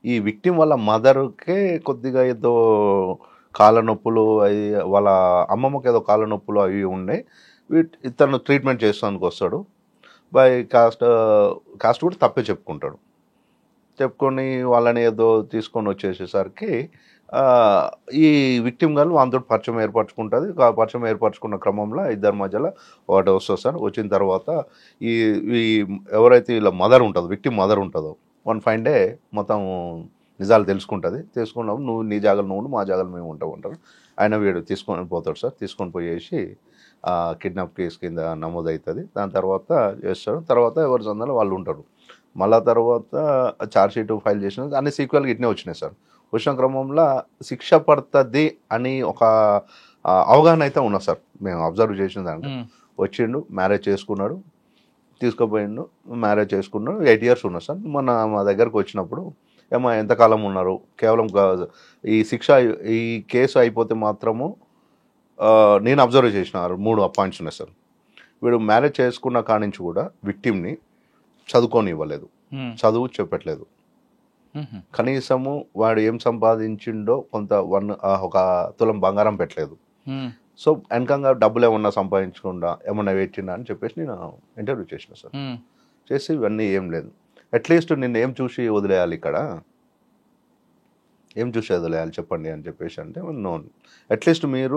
[SPEAKER 3] ఈ విక్టిమ్ వాళ్ళ మదర్కే కొద్దిగా ఏదో కాళ్ళ నొప్పులు అవి, వాళ్ళ అమ్మమ్మకి ఏదో కాళ్ళ నొప్పులు అవి ఉన్నాయి. ఇతను ట్రీట్మెంట్ చేస్తానికి వస్తాడు. బై కాస్ట్ కూడా తప్పే చెప్పుకొని వాళ్ళని ఏదో తీసుకొని వచ్చేసేసరికి ఈ విక్టిమ్ గారు వాళ్ళతో పరిచయం ఏర్పరచుకున్న క్రమంలో ఇద్దరి మధ్యలో వాటి వస్తుంది సార్. వచ్చిన తర్వాత ఈ ఎవరైతే వీళ్ళ మదర్ ఉంటుందో, విక్టిమ్ మదర్ ఉంటుందో, 1 fine day మొత్తం నిజాలు తెలుసుకున్నప్పుడు నువ్వు నీ జాగాలు నువ్వు, మా జాగాలు మేము ఉంటారు. ఆయన వీడు తీసుకొని పోతాడు సార్. తీసుకొని పోయేసి కిడ్నాప్ కేసు కింద నమోదవుతుంది. దాని తర్వాత చేస్తాడు. తర్వాత ఎవరి సందాలు వాళ్ళు ఉంటారు. మళ్ళా తర్వాత ఛార్జ్షీట్ ఫైల్ చేసిన అన్ని సీక్వెల్గా ఇట్నే వచ్చినాయి సార్. వచ్చిన క్రమంలో శిక్ష పడుతుంది అని ఒక అవగాహన అయితే ఉన్నా సార్. మేము అబ్జర్వ్ చేసిన దాంట్లో వచ్చిండు, మ్యారేజ్ చేసుకున్నాడు, తీసుకుపోయిండు, మ్యారేజ్ చేసుకున్నాడు. 8 years ఉన్నా సార్. మా దగ్గరకు వచ్చినప్పుడు ఏమో ఎంతకాలం ఉన్నారు, కేవలం ఈ కేసు అయిపోతే మాత్రము నేను అబ్జర్వ్ చేసిన 3 appoints ఉన్నాయి సార్. వీడు మ్యారేజ్ చేసుకున్న కాడి నుంచి కూడా విక్టిమ్ని చదువుకొని ఇవ్వలేదు, చదువు చెప్పట్లేదు. కనీసము వాడు ఏం సంపాదించిండో కొంత 1 తులం బంగారం పెట్టలేదు. సో వెనకంగా డబ్బులు ఏమన్నా సంపాదించకుండా ఏమన్నా పెట్టిండా అని చెప్పేసి నేను ఇంటర్వ్యూ చేసిన సార్. చేసి ఇవన్నీ ఏం లేదు, అట్లీస్ట్ నిన్ను ఏం చూసి వదిలేయాలి, ఇక్కడ ఏం చూసి వదిలేయాలి చెప్పండి అని చెప్పేసి అంటే, నో, అట్లీస్ట్ మీరు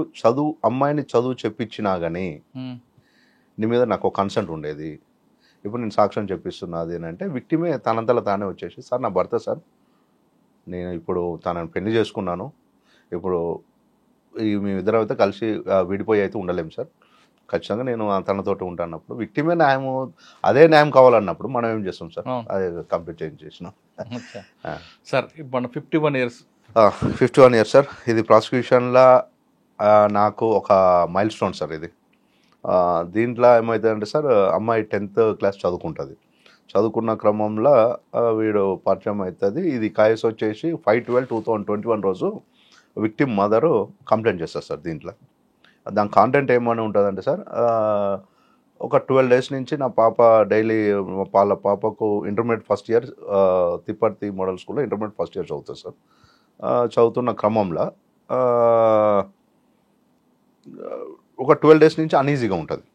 [SPEAKER 3] అమ్మాయిని చదువు చెప్పించినా కానీ నీ మీద నాకు ఒక కన్సెంట్ ఉండేది. ఇప్పుడు నేను సాక్ష్యం చెప్పిస్తున్నది అంటే విక్టిమే తనంతలా తానే వచ్చేసి, సార్ నా భర్త సార్, నేను ఇప్పుడు తనని పెళ్లి చేసుకున్నాను, ఇప్పుడు మేమిద్దరం అయితే కలిసి విడిపోయి అయితే ఉండలేము సార్, ఖచ్చితంగా నేను తనతోటి ఉంటానప్పుడు విక్టిమే అదే న్యాయం కావాలన్నప్పుడు మనం ఏం చేస్తాం సార్, అదే కంప్లీట్ చేసినాం
[SPEAKER 2] సార్. ఇప్పుడు
[SPEAKER 3] 51 years సార్. ఇది ప్రాసిక్యూషన్లో నాకు ఒక మైల్ స్టోన్ సార్. ఇది దీంట్లో ఏమవుతుందంటే సార్, అమ్మాయి 10th class చదువుకున్న క్రమంలో వీడు పరిచయం అవుతుంది. ఇది కేసు వచ్చేసి 5/12/2021 రోజు విక్టిమ్ మదరు కంప్లైంట్ చేస్తారు సార్. దీంట్లో దాని కాంటెంట్ ఏమని ఉంటుందంటే సార్, ఒక 12 days నుంచి నా పాప డైలీ వాళ్ళ పాపకు intermediate first year Thipparthi model స్కూల్లో ఇంటర్మీడియట్ ఫస్ట్ ఇయర్ చదువుతుంది సార్. చదువుతున్న క్రమంలో ఒక 12 days నుంచి అన్ఈజీగా ఉంటుంది.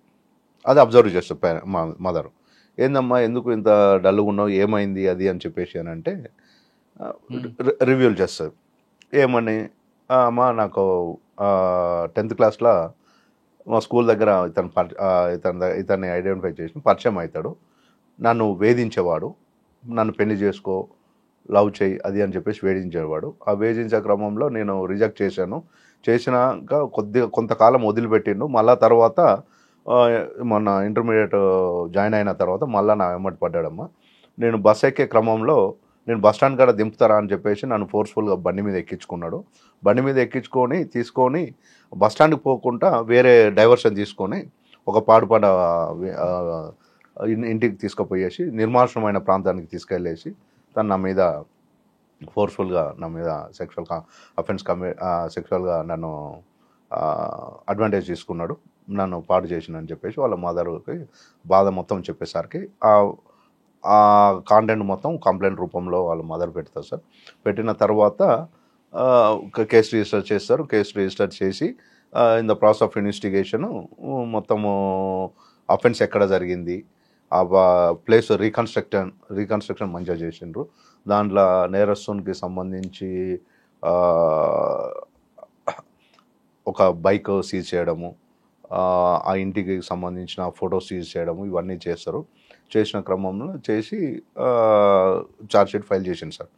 [SPEAKER 3] అది అబ్జర్వ్ చేస్తారు మా మదరు. ఏందమ్మా ఎందుకు ఇంత డల్గా ఉన్నావు, ఏమైంది అది అని చెప్పేసి అని అంటే రివ్యూలు చేస్తారు. ఏమని, అమ్మా నాకు 10th classలో మా స్కూల్ దగ్గర ఇతన్ని ఐడెంటిఫై చేసి పరిచయం అవుతాడు, నన్ను వేధించేవాడు, నన్ను పెళ్లి చేసుకో, లవ్ చేయి అది అని చెప్పేసి వేధించేవాడు. ఆ వేధించే క్రమంలో నేను రిజెక్ట్ చేసినాక కొంతకాలం వదిలిపెట్టిండు. మళ్ళా తర్వాత మొన్న ఇంటర్మీడియట్ జాయిన్ అయిన తర్వాత మళ్ళీ నా వెంబడి పడ్డాడమ్మా. నేను బస్ ఎక్కే క్రమంలో నేను బస్ స్టాండ్ కాడ దింపుతారా అని చెప్పేసి నన్ను ఫోర్స్ఫుల్గా బండి మీద ఎక్కించుకున్నాడు. బండి మీద తీసుకొని బస్ స్టాండ్కి పోకుండా వేరే డైవర్షన్ తీసుకొని ఒక పాడుపడ ఇంటికి తీసుకుపోయేసి నిర్మానుష్యమైన ప్రాంతానికి తీసుకెళ్ళేసి తను నా మీద ఫోర్స్ఫుల్గా నా మీద సెక్షువల్గా నన్ను అడ్వాంటేజ్ తీసుకున్నాడు, నన్ను పాడు చేసినని చెప్పేసి వాళ్ళ మదర్కి బాధ మొత్తం చెప్పేసరికి ఆ కాంటెంట్ మొత్తం కంప్లైంట్ రూపంలో వాళ్ళ మదర్ పెడతారు సార్. పెట్టిన తర్వాత కేసు రిజిస్టర్ చేస్తారు. కేసు రిజిస్టర్ చేసి in the process of investigation మొత్తము అఫెన్స్ ఎక్కడ జరిగింది, ఆ ప్లేస్ రీకన్స్ట్రక్షన్ మంచిగా చేసిండ్రు. దాంట్లో నేరస్తునికి సంబంధించి ఒక బైక్ సీజ్ చేయడము, ఆ ఇంటికి సంబంధించిన ఫోటో సీజ్ చేయడము ఇవన్నీ చేస్తారు. చేసిన క్రమంలో చేసి ఛార్జ్షీట్ ఫైల్ చేసింది సార్.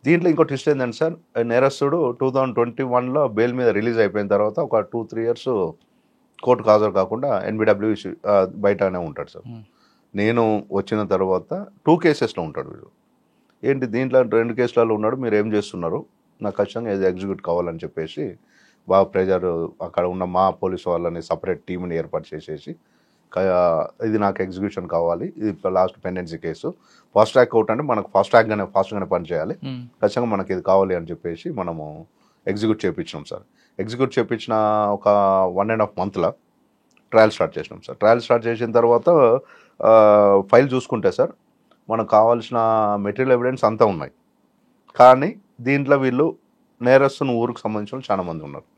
[SPEAKER 3] దీంట్లో ఇంకో ట్విస్ట్ ఏంటంటే సార్, నేరస్తుడు 2021లో బెయిల్ మీద రిలీజ్ అయిపోయిన తర్వాత ఒక 2-3 ఇయర్స్ కోర్టుకు హాజరు కాకుండా NBW బయటనే ఉంటాడు సార్. నేను వచ్చిన తర్వాత 2 కేసెస్లో ఉంటాడు వీడు. ఏంటి దీంట్లో 2 కేసులలో ఉన్నాడు, మీరు ఏం చేస్తున్నారు, నాకు ఖచ్చితంగా ఏది ఎగ్జిక్యూట్ కావాలని చెప్పేసి బాగా ప్రెజర్ అక్కడ ఉన్న మా పోలీసు వాళ్ళని సపరేట్ టీంని ఏర్పాటు చేసేసి ఇది నాకు ఎగ్జిక్యూషన్ కావాలి, ఇది last pendency case, fast track court అంటే మనకు ఫాస్ట్గానే పని చేయాలి, ఖచ్చితంగా మనకి ఇది కావాలి అని చెప్పేసి మనము ఎగ్జిక్యూట్ చేయించినాం సార్. ఎగ్జిక్యూట్ చేయించిన ఒక 1.5 monthలో ట్రయల్ స్టార్ట్ చేసినాం సార్. ట్రయల్ స్టార్ట్ చేసిన తర్వాత ఫైల్ చూసుకుంటే సార్ మనకు కావాల్సిన మెటీరియల్ ఎవిడెన్స్ అంతా ఉన్నాయి. కానీ దీంట్లో వీళ్ళు నేరస్తుని ఊరికి సంబంధించిన చాలా మంది ఉన్నారు.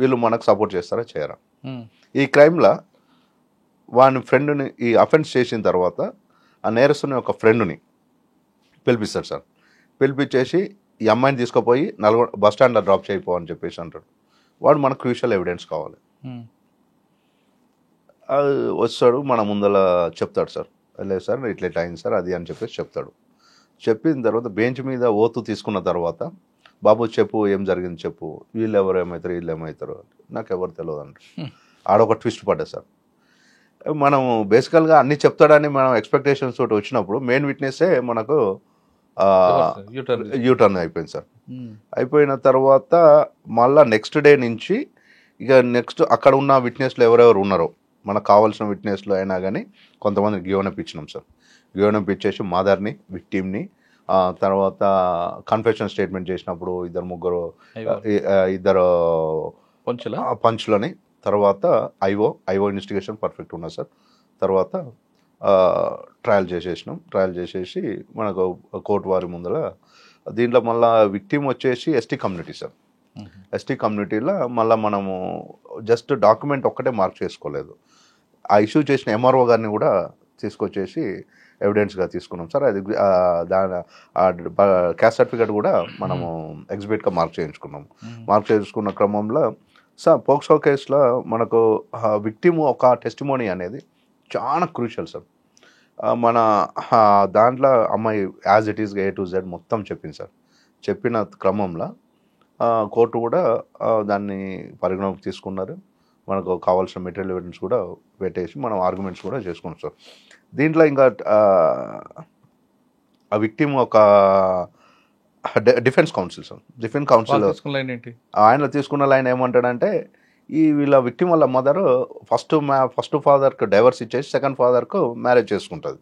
[SPEAKER 3] వీళ్ళు మనకు సపోర్ట్ చేస్తారా చేయరా? ఈ క్రైమ్లో వాని ఫ్రెండ్ని ఈ అఫెన్స్ చేసిన తర్వాత ఆ నేరస్తుని ఒక ఫ్రెండ్ని పిలిపిస్తాడు సార్. పిలిపించేసి ఈ అమ్మాయిని తీసుకుపోయి బస్ స్టాండ్లో డ్రాప్ చేయిపో అని చెప్పేసి అంటాడు. వాడు మనకు క్రూషియల్ ఎవిడెన్స్ కావాలి. అది వస్తాడు మన ముందర చెప్తాడు సార్, లేదు సార్ ఇట్లా అయింది సార్ అది అని చెప్పేసి చెప్తాడు. చెప్పిన తర్వాత బెంచ్ మీద ఓతు తీసుకున్న తర్వాత బాబు చెప్పు ఏం జరిగింది చెప్పు, వీళ్ళు ఏమవుతారు నాకు ఎవరు తెలియదు అంటారు. ఆడొక ట్విస్ట్ పడ్డా సార్. మనం బేసికల్గా అన్ని చెప్తాడని మనం ఎక్స్పెక్టేషన్స్ తోటి వచ్చినప్పుడు మెయిన్ విట్నెస్సే మనకు యూటర్న్ అయిపోయింది సార్. అయిపోయిన తర్వాత మళ్ళీ నెక్స్ట్ డే నుంచి ఇక నెక్స్ట్ అక్కడ ఉన్న విట్నెస్లు ఎవరెవరు ఉన్నారో మనకు కావాల్సిన విట్నెస్లు అయినా కానీ కొంతమంది గివనప్ ఇచ్చినాం సార్. గివనప్ ఇచ్చేసి మదర్ని, విక్టిమ్ని, తర్వాత కన్ఫెషన్ స్టేట్మెంట్ చేసినప్పుడు ఇద్దరు పంచులని, తర్వాత ఐఓ ఇన్వెస్టిగేషన్ పర్ఫెక్ట్ ఉన్నా సార్. తర్వాత ట్రయల్ చేసేసి మనకు కోర్టు వారి ముందర దీంట్లో మళ్ళీ విక్టిమ్ వచ్చేసి ఎస్టీ కమ్యూనిటీ సార్. ఎస్టీ కమ్యూనిటీలో మళ్ళీ మనము జస్ట్ డాక్యుమెంట్ ఒక్కటే మార్క్ చేసుకోలేదు, ఆ ఇష్యూ చేసిన ఎంఆర్ఓ గారిని కూడా తీసుకొచ్చేసి ఎవిడెన్స్గా తీసుకున్నాం సార్. అది క్యాస్ట్ సర్టిఫికేట్ కూడా మనము ఎగ్జిబిట్గా మార్క్ చేయించుకున్న క్రమంలో సార్ పోక్సో కేసులో మనకు విక్టిమ్ ఒక టెస్టిమోనీ అనేది చాలా క్రూషియల్ సార్. మన దాంట్లో అమ్మాయి యాజ్ ఇట్ ఈస్గా A to Z మొత్తం చెప్పింది సార్. చెప్పిన క్రమంలో కోర్టు కూడా దాన్ని పరిగణలోకి తీసుకున్నారు. మనకు కావాల్సిన మెటీరియల్ ఎవిడెన్స్ కూడా పెట్టేసి మనం ఆర్గ్యుమెంట్స్ కూడా చేసుకున్నాం సార్. దీంట్లో ఇంకా ఆ విక్టిమ్ ఒక defence council sir. Defence council ఆయన తీసుకున్న లైన్ ఏమంటాడంటే, వీళ్ళ విక్టిమ్ వాళ్ళ మదర్ ఫస్ట్ ఫాదర్కి డైవర్స్ ఇచ్చేసి సెకండ్ ఫాదర్కు మ్యారేజ్ చేసుకుంటుంది.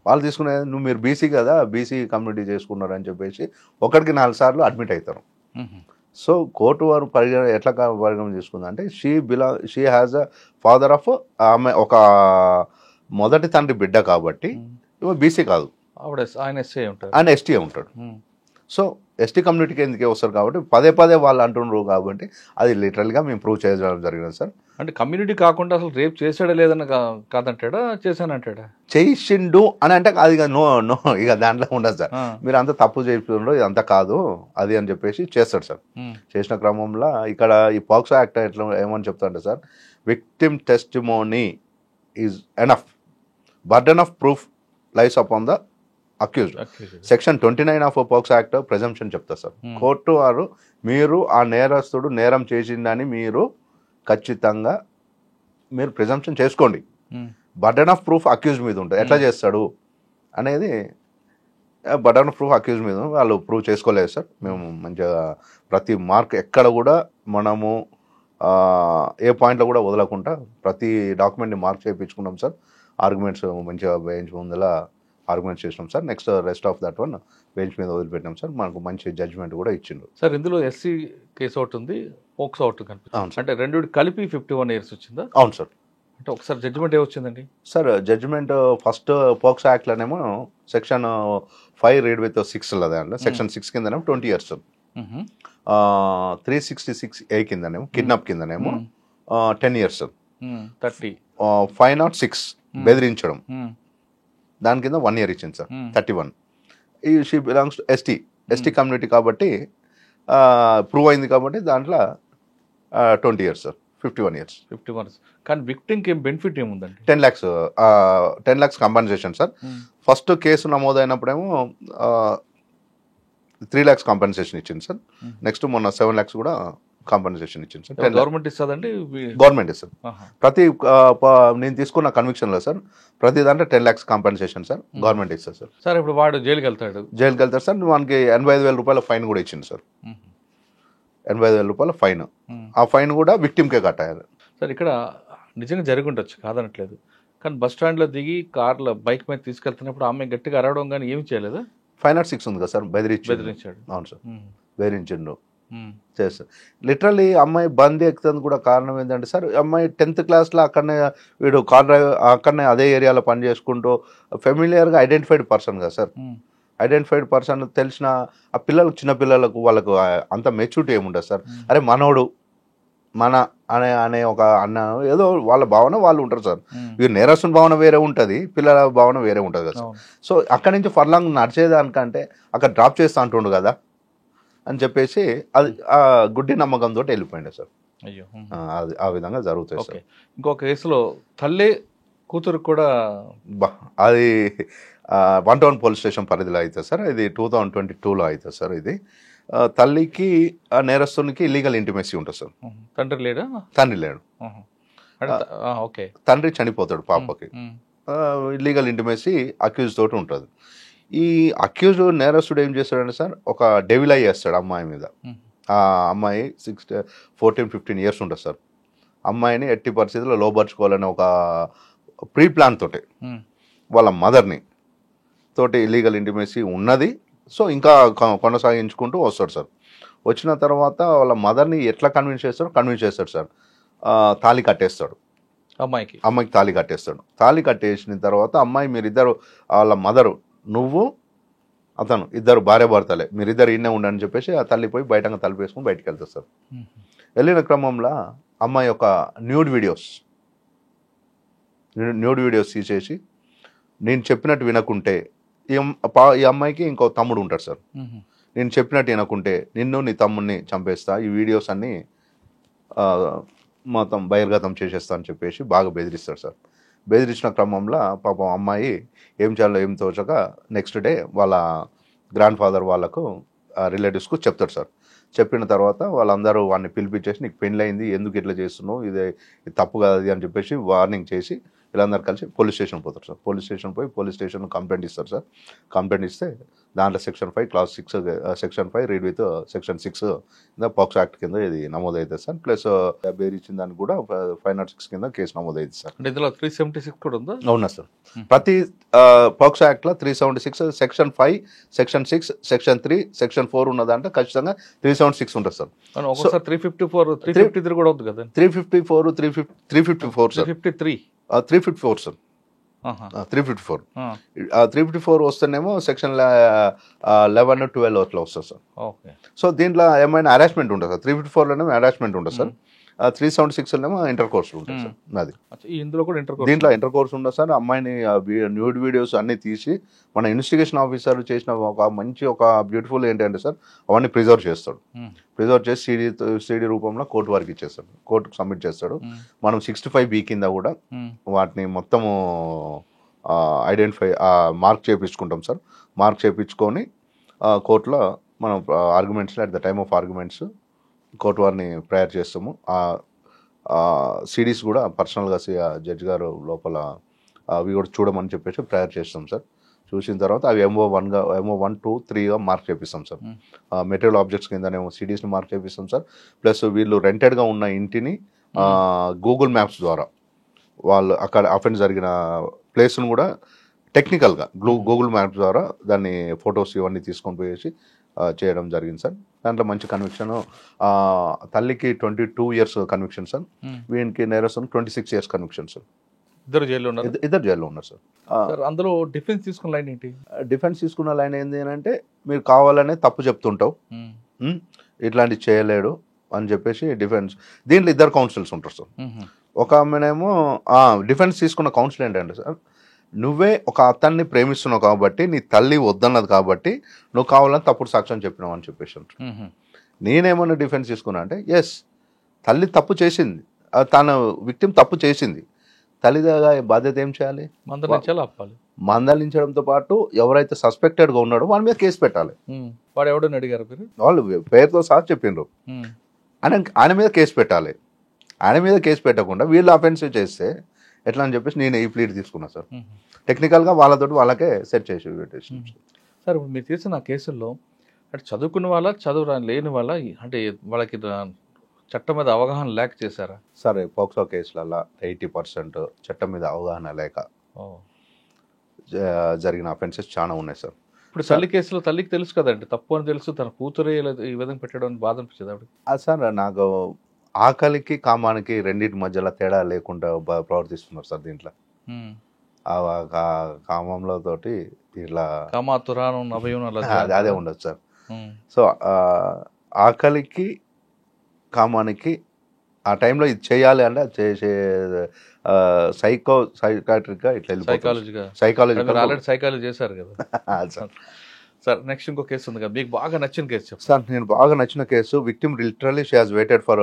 [SPEAKER 3] వాళ్ళు తీసుకునేది నువ్వు మీరు బీసీ కదా, బీసీ కమ్యూనిటీ చేసుకున్నారు అని చెప్పేసి 1కి 4 సార్లు అడ్మిట్ అవుతారు. సో కోర్టు వారు ఎట్లా పరిగణన తీసుకుందంటే she has a father of ఆమె ఒక మొదటి తండ్రి బిడ్డ కాబట్టి బీసీ కాదు, ఆయన ఎస్టీ ఉంటాడు. సో ఎస్టీ కమ్యూనిటీకి ఎందుకే వస్తారు కాబట్టి పదే వాళ్ళు అంటున్నారు కాబట్టి అది లిటరల్గా మేము ప్రూవ్ చేయడం జరిగింది సార్.
[SPEAKER 2] అంటే కమ్యూనిటీ కాకుండా అసలు రేప్ చేసాడా లేదని కాదంటాడా, చేశానంటాడా?
[SPEAKER 3] చేసిండు అని అంటే అది నో ఇక దాంట్లో ఉండదు సార్. మీరు అంతా తప్పు చేస్తున్నారు, ఇదంతా కాదు అది అని చెప్పేసి చేస్తాడు సార్. చేసిన క్రమంలో ఇక్కడ ఈ పాక్సో యాక్ట్ ఎట్లా ఏమని చెప్తాడంటే sir, victim testimony is enough, burden of proof lies upon the accused. Section 29 of POCSO act presumption చెప్తారు సార్. కోర్టు వారు మీరు ఆ నేరస్తుడు నేరం చేసిందని మీరు ఖచ్చితంగా మీరు ప్రిజంప్షన్ చేసుకోండి. బర్డన్ ఆఫ్ ప్రూఫ్ అక్యూజ్ మీద ఉంటుంది. ఎట్లా చేస్తాడు అనేది బర్డన్ ఆఫ్ ప్రూఫ్ అక్యూజ్ మీద వాళ్ళు ప్రూవ్ చేసుకోలేదు సార్. మేము మంచిగా ప్రతి మార్క్ ఎక్కడ కూడా మనము ఏ పాయింట్లో కూడా వదలకుండా ప్రతి డాక్యుమెంట్ని మార్క్ చేయించుకున్నాం సార్. ఆర్గ్యుమెంట్స్ మంచిగా బెంచ్ ముందర ఆర్గ్యుమెంట్స్ చేసినాం sir. Next rest of that one bench మీద వదిలిపెట్టినాం సార్. మనకు మంచి జడ్జ్మెంట్ కూడా ఇచ్చిండ్రు
[SPEAKER 2] సార్. ఇందులో ఎస్సీ కేసు ఒకటి ఉంది, పోక్సో ఒకటి కనిపిస్తుంది. అంటే రెండు కలిపి 51 years వచ్చిందా?
[SPEAKER 3] అవును సార్.
[SPEAKER 2] అంటే ఒకసారి జడ్జిమెంట్ ఏమొచ్చిందండి
[SPEAKER 3] సార్? జడ్జిమెంట్ ఫస్ట్ పోక్సో యాక్ట్లోనేమో సెక్షన్ 5 రీడ్ విత్ 6 దాంట్లో సెక్షన్ 6 కిందనేమో 20 years, 366A కిందనేమో కిడ్నాప్ కిందనేమో 10 years,
[SPEAKER 2] 30
[SPEAKER 3] 506 బెదిరించడం దాని కింద 1 year ఇచ్చింది సార్. 31 ఈ she belongs to ST community కాబట్టి ప్రూవ్ అయింది కాబట్టి దాంట్లో 20 years సార్. 51 years.
[SPEAKER 2] కానీ విక్టిమ్కి ఏం బెనిఫిట్ ఏముందండి?
[SPEAKER 3] 10 lakhs compensation sir. First case నమోదైనప్పుడేమో 3 lakhs కంపెన్సేషన్ ఇచ్చింది సార్. నెక్స్ట్ మొన్న 7 lakhs కూడా కాంపెన్సేషన్ ఇచ్చింది సార్.
[SPEAKER 2] గవర్నమెంట్ ఇస్తుందండి?
[SPEAKER 3] గవర్నమెంట్ ఇస్తుంది. ప్రతి నేను తీసుకున్న కన్విక్షన్లో సార్ ప్రతి దాంట్లో 10 lakhs కాంపెన్సేషన్ సార్ గవర్నమెంట్ ఇస్తుంది సార్.
[SPEAKER 2] సార్ ఇప్పుడు వాడు జైలుకి వెళ్తాడు
[SPEAKER 3] సార్. మనకి 85,000 రూపాయల ఫైన్ కూడా ఇచ్చింది సార్. 85,000 రూపాయల ఫైన్. ఆ ఫైన్ కూడా విక్టిమ్కే కట్టాలి
[SPEAKER 2] సార్. ఇక్కడ నిజంగా జరిగి ఉండొచ్చు, కాదనట్లేదు. కానీ బస్ స్టాండ్లో దిగి కార్లో బైక్ మీద తీసుకెళ్తున్నప్పుడు ఆమె గట్టిగా అరవడం కానీ ఏమి చేయలేదు.
[SPEAKER 3] 506 ఉంది కదా సార్, బెదిరించాడు. అవును సార్, బెదిరించిండు చేస్తారు. లిటరల్లీ అమ్మాయి బంద్ ఎక్కుతుంది కూడా కారణం ఏంటంటే సార్, అమ్మాయి 10th classలో అక్కడనే వీడు కార్ డ్రైవర్ అక్కడనే అదే ఏరియాలో పని చేసుకుంటూ ఫెమిలియర్గా ఐడెంటిఫైడ్ పర్సన్ కదా సార్. ఐడెంటిఫైడ్ పర్సన్ తెలిసిన ఆ పిల్లలకు, చిన్న పిల్లలకు వాళ్ళకు అంత మెచ్యూరిటీ ఏముంటుంది సార్. అరే మనోడు మన అనే ఒక అన్న ఏదో వాళ్ళ భావన వాళ్ళు ఉంటారు సార్. వీరు నేరస్తుని భావన వేరే ఉంటుంది, పిల్లల భావన వేరే ఉంటుంది కదా సార్. సో అక్కడి నుంచి ఫర్లాంగ్ నడిచేదానికంటే అక్కడ డ్రాప్ చేస్తా అంటుండు కదా అని చెప్పేసి అది ఆ గుడ్డి నమ్మకంతో వెళ్ళిపోయింది సార్.
[SPEAKER 2] అయ్యో,
[SPEAKER 3] అది ఆ విధంగా జరుగుతుంది సార్.
[SPEAKER 2] ఇంకొక కేసులో తల్లి కూతురు కూడా
[SPEAKER 3] అది 1 Town పోలీస్ స్టేషన్ పరిధిలో అవుతుంది సార్. ఇది 2022లో అవుతుంది సార్. ఇది తల్లికి నేరస్తునికి ఇల్లీగల్ ఇంటిమేసీ ఉంటుంది సార్.
[SPEAKER 2] తండ్రి లేడా?
[SPEAKER 3] తండ్రి లేడు. తండ్రి చనిపోతాడు పాపకి. ఇల్లీగల్ ఇంటిమేసీ అక్యూజ్ తోటి ఉంటుంది. ఈ అక్యూజ్ నేరస్తుడు ఏం చేస్తాడంటే సార్, ఒక డెవిల్ ఐ చేస్తాడు అమ్మాయి మీద. ఆ అమ్మాయి 14-15 years ఉంటుంది సార్. అమ్మాయిని ఎట్టి పరిస్థితుల్లో లోపరుచుకోవాలని ఒక ప్రీ ప్లాన్ తోటి వాళ్ళ మదర్ని తోటి ఇల్లీగల్ ఇంటిమేసీ ఉన్నది. సో ఇంకా కొనసాగించుకుంటూ వస్తాడు సార్. వచ్చిన తర్వాత వాళ్ళ మదర్ని ఎట్లా కన్విన్స్ చేస్తాడు సార్. తాళి కట్టేస్తాడు అమ్మాయికి తాళి కట్టేస్తాడు. తాళి కట్టేసిన తర్వాత అమ్మాయి మీరిద్దరు, వాళ్ళ మదరు, నువ్వు అతను ఇద్దరు భార్యాభర్తలే, మీరిద్దరు ఇన్నే ఉండని చెప్పేసి ఆ తల్లి పోయి బయటగా తలుపేసుకుని బయటికి వెళ్తారు సార్. వెళ్ళిన క్రమంలో అమ్మాయి యొక్క న్యూడ్ వీడియోస్ తీసేసి, నేను చెప్పినట్టు వినకుంటే ఈ అమ్మాయికి ఇంకో తమ్ముడు ఉంటాడు సార్, నేను చెప్పినట్టు వినకుంటే నిన్ను నీ తమ్ముడిని చంపేస్తా, ఈ వీడియోస్ అన్నీ మొత్తం బహిర్గతం చేసేస్తా అని చెప్పేసి బాగా బెదిరిస్తాడు సార్. బెదిరించిన క్రమంలో పాపం అమ్మాయి ఏం చేయాలో ఏం తోచక నెక్స్ట్ డే వాళ్ళ గ్రాండ్ ఫాదర్ వాళ్ళకు రిలేటివ్స్కు చెప్తాడు సార్. చెప్పిన తర్వాత వాళ్ళందరూ వాడిని పిలిపించేసి, నీకు పెళ్ళయింది, ఎందుకు ఇట్లా చేస్తున్నావు, ఇది తప్పు కాదు అని చెప్పేసి వార్నింగ్ చేసి వీళ్ళందరూ కలిసి పోలీస్ స్టేషన్ పోతారు సార్. పోలీస్ స్టేషన్ పోయి పోలీస్ స్టేషన్ కంప్లైంట్ ఇస్తారు సార్. కంప్లైంట్ ఇస్తే దాంట్లో section 5 Clause 6 section 5 read with section 6 కింద పోక్సో యాక్ట్ కింద ఇది నమోదవుతుంది సార్. ప్లస్ బెయిల్ ఇచ్చిన దానికి కూడా 506 కింద కేసు నమోదవుతుంది సార్.
[SPEAKER 2] అంటే ఇందులో 376 కూడా ఉందా?
[SPEAKER 3] అవునా సార్. ప్రతి పోక్సో యాక్ట్లో 376, సెక్షన్ 5, సెక్షన్ 6, సెక్షన్ 3, సెక్షన్ 4 ఉన్నదంటే ఖచ్చితంగా 376 ఉంటుంది సార్.
[SPEAKER 2] 354, 353 కూడా ఉంది కదా?
[SPEAKER 3] 354 సార్. 354 సార్. 354 వస్తేనేమో సెక్షన్ 11, 12 అట్లా వస్తుంది సార్. సో దీంట్లో ఏమైనా హరాస్మెంట్ ఉంటుంది సార్. 354లోనేమో హరాస్మెంట్ ఉంటుంది సార్. 376లోనేమో ఇంటర్ కోర్స్ ఉంటుంది సార్. అది దీంట్లో ఇంటర్ కోర్స్ ఉంటుంది సార్. అమ్మాయిని న్యూడ్ వీడియోస్ అన్నీ తీసి మన ఇన్వెస్టిగేషన్ ఆఫీసర్ చేసిన ఒక బ్యూటిఫుల్ ఏంటంటే సార్, అవన్నీ ప్రిజర్వ్ చేస్తాడు. ప్రిజర్వ్ చేసి సిడి రూపంలో కోర్టు వారికి ఇచ్చేస్తాడు, కోర్టుకు సబ్మిట్ చేస్తాడు. మనం 65B కింద కూడా వాటిని మొత్తము ఐడెంటిఫై మార్క్ చేయించుకుంటాం సార్. మార్క్ చేయించుకొని కోర్టులో మనం ఆర్గ్యుమెంట్స్లో at the time of arguments court వారిని ప్రేయర్ చేస్తాము. సిడీస్ కూడా పర్సనల్గా జడ్జి గారు లోపల అవి కూడా చూడమని చెప్పేసి ప్రేయర్ చేస్తాం సార్. చూసిన తర్వాత అవి MO1గా MO1, 2, 3గా మార్క్ చేపిస్తాం సార్. మెటీరియల్ ఆబ్జెక్ట్స్ కిందనేమో సిడీస్ని మార్క్ చేపిస్తాం సార్. ప్లస్ వీళ్ళు రెంటెడ్గా ఉన్న ఇంటిని గూగుల్ మ్యాప్స్ ద్వారా వాళ్ళు అక్కడ అఫెన్స్ జరిగిన ప్లేస్ను కూడా టెక్నికల్గా గూగుల్ మ్యాప్స్ ద్వారా దాన్ని ఫొటోస్ ఇవన్నీ తీసుకొని పోయేసి చేయడం జరిగింది సార్. దాంట్లో మంచి కన్విక్షన్. తల్లికి 22 years కన్విక్షన్ సార్. వీనికి నేరస్తులు 26 years కన్విక్షన్ సార్.
[SPEAKER 2] ఇద్దరు జైల్లో ఉన్నారు.
[SPEAKER 3] ఇద్దరు జైల్లో ఉన్నారు సార్.
[SPEAKER 2] అందులో డిఫెన్స్ తీసుకున్న లైన్ ఏంటి?
[SPEAKER 3] డిఫెన్స్ తీసుకున్న లైన్ ఏంటి అంటే, మీరు కావాలనే తప్పు చెప్తుంటావు, ఇట్లాంటివి చేయలేడు అని చెప్పేసి డిఫెన్స్. దీంట్లో ఇద్దరు కౌన్సిల్స్ ఉంటారు సార్. ఒక ఆమెనేమో డిఫెన్స్ తీసుకున్న కౌన్సిల్ ఏంటంటే సార్, నువ్వే ఒక అతన్ని ప్రేమిస్తున్నావు కాబట్టి, నీ తల్లి వద్దన్నది కాబట్టి నువ్వు కావాలని తప్పుడు సాక్ష్యం చెప్పినావు అని చెప్పేసి అంటారు. నేనేమన్నా డిఫెన్స్ తీసుకున్నా అంటే, ఎస్ తల్లి తప్పు చేసింది, తన విక్టిమ్ తప్పు చేసింది, తల్లిగా బాధ్యత ఏం చేయాలి? మందలించడంతో పాటు ఎవరైతే సస్పెక్టెడ్గా ఉన్నాడో వాళ్ళ మీద కేసు పెట్టాలి.
[SPEAKER 2] వాడు ఎవడని అడిగారు మీరు?
[SPEAKER 3] వాళ్ళు పేరుతో సహా చెప్పిండ్రు. ఆయన మీద కేసు పెట్టాలి. ఆయన మీద కేసు పెట్టకుండా వీళ్ళు అఫెన్సివ్ చేస్తే ఎట్లా అని చెప్పేసి నేను ఈ ప్లీడ్ తీసుకున్నా సార్. టెక్నికల్గా వాళ్ళకే సెట్ చేసి పెట్టేసి.
[SPEAKER 2] సార్ మీరు తీసిన కేసుల్లో అంటే చదువుకున్న వాళ్ళ, చదువు లేని వాళ్ళ, అంటే వాళ్ళకి చట్టం మీద అవగాహన లేక చేశారా?
[SPEAKER 3] సరే, పోక్సో కేసులలో 80% చట్టం మీద అవగాహన లేక జరిగిన అఫెన్సెస్ చాలా ఉన్నాయి సార్.
[SPEAKER 2] ఇప్పుడు తల్లి కేసులో తల్లికి తెలుసు కదండి, తప్పు అని తెలుసు, తన కూతురే ఈ విధంగా పెట్టడం బాధ అనిపించేది ఆవిడ.
[SPEAKER 3] సార్ నాకు ఆకలికి కామానికి రెండింటి మధ్యలో తేడా లేకుండా ప్రవర్తిస్తున్నారు సార్. దీంట్లో కామంలో తోటి ఇట్లా అదే ఉండదు సార్. సో ఆకలికి కామానికి ఆ టైంలో ఇది చేయాలి అంటే చేసే సైకాట్రిక్గా ఇట్లా
[SPEAKER 2] సైకాలజీ చేశారు కదా సార్. నెక్స్ట్ ఇంకో కేసు ఉంది కదా, మీకు బాగా నచ్చిన కేసు
[SPEAKER 3] సార్? నేను బాగా నచ్చిన case, victim literally she has waited for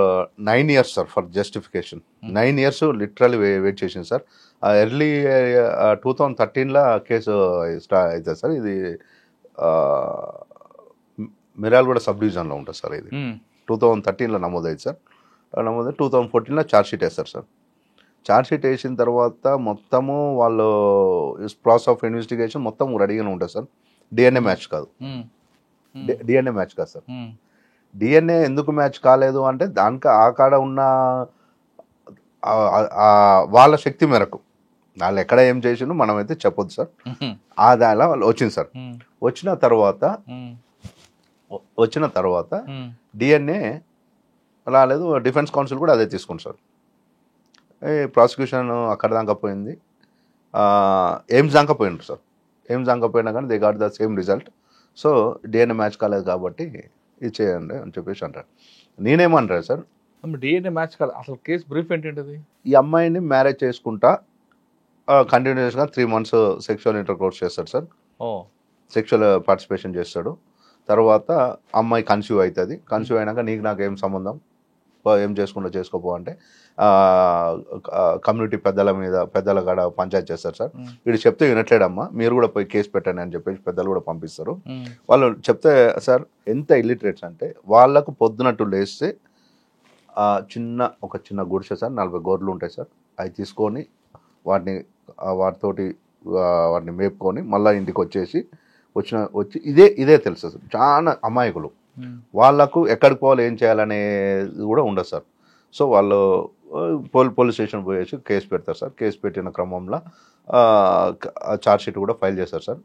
[SPEAKER 3] 9 years sir for justification. 9 years literally wait చేసింది సార్. ఎర్లీ 2013లో కేసు స్టార్ట్ అవుతుంది సార్. ఇది మిర్యాలగూడ సబ్ డివిజన్లో ఉంటుంది సార్. ఇది 2013లో నమోదైంది సార్. 2014లో ఛార్జ్షీట్ వేస్తారు సార్. ఛార్జ్షీట్ వేసిన తర్వాత మొత్తము వాళ్ళు ప్రాసెస్ ఆఫ్ ఇన్వెస్టిగేషన్ మొత్తం రెడీగానే ఉంటుంది సార్. డిఎన్ఏ మ్యాచ్ కాదు, డిఎన్ఏ మ్యాచ్ కాదు సార్. డిఎన్ఏ ఎందుకు మ్యాచ్ కాలేదు అంటే, దానికి ఆ కాడ ఉన్న వాళ్ళ శక్తి మేరకు వాళ్ళు ఎక్కడ ఏం చేసిండో మనమైతే చెప్పొద్దు సార్. అలా వాళ్ళు వచ్చింది సార్. వచ్చిన తర్వాత డిఎన్ఏ రాలేదు. డిఫెన్స్ కౌన్సిల్ కూడా అదే తీసుకుంది సార్. ప్రాసిక్యూషన్ అక్కడ దాకా పోయింది, ఎయిమ్స్ దాకా పోయిండ్రు సార్. ఎయిమ్స్ దాకా పోయినా కానీ they got the same result. So DNA match కాలేదు కాబట్టి ఇది చేయండి అని చెప్పేసి అంటారు. నేనేమంటారు సార్,
[SPEAKER 2] డిఎన్ఏ మ్యాచ్ కాదు, అసలు కేసు బ్రీఫ్ ఏంటంటే,
[SPEAKER 3] ఈ అమ్మాయిని మ్యారేజ్ చేసుకుంటా కంటిన్యూస్గా 3 months సెక్షువల్ ఇంటర్కోర్స్ చేస్తాడు సార్. సెక్షువల్ పార్టిసిపేషన్ చేస్తాడు. తర్వాత అమ్మాయి కన్సీవ్ అవుతుంది. కన్సీవ్ అయినాక నీకు నాకు ఏం సంబంధం, ఏం చేసుకుంటా చేసుకోపో అంటే కమ్యూనిటీ పెద్దల కాడ పంచాయతీ చేస్తారు సార్. వీడు చెప్తే వినట్లేడమ్మా, మీరు కూడా పోయి కేసు పెట్టండి అని చెప్పేసి పెద్దలు కూడా పంపిస్తారు. వాళ్ళు చెప్తే సార్ ఎంత ఇల్లిటరేట్స్ అంటే, వాళ్ళకు పొద్దునట్టు లేస్తే ఒక చిన్న గుడిసె సార్, 40 గోర్లు ఉంటాయి సార్. అవి తీసుకొని వాటిని మేపుకొని మళ్ళీ ఇంటికి వచ్చి ఇదే తెలుసు సార్. చాలా అమాయకులు, వాళ్ళకు ఎక్కడికి పోవాలి ఏం చేయాలనేది కూడా ఉండదు సార్. సో వాళ్ళు పోలీస్ స్టేషన్ పోయేసి కేసు పెడతారు సార్. కేసు పెట్టిన క్రమంలో ఛార్జ్షీట్ కూడా ఫైల్ చేస్తారు సార్.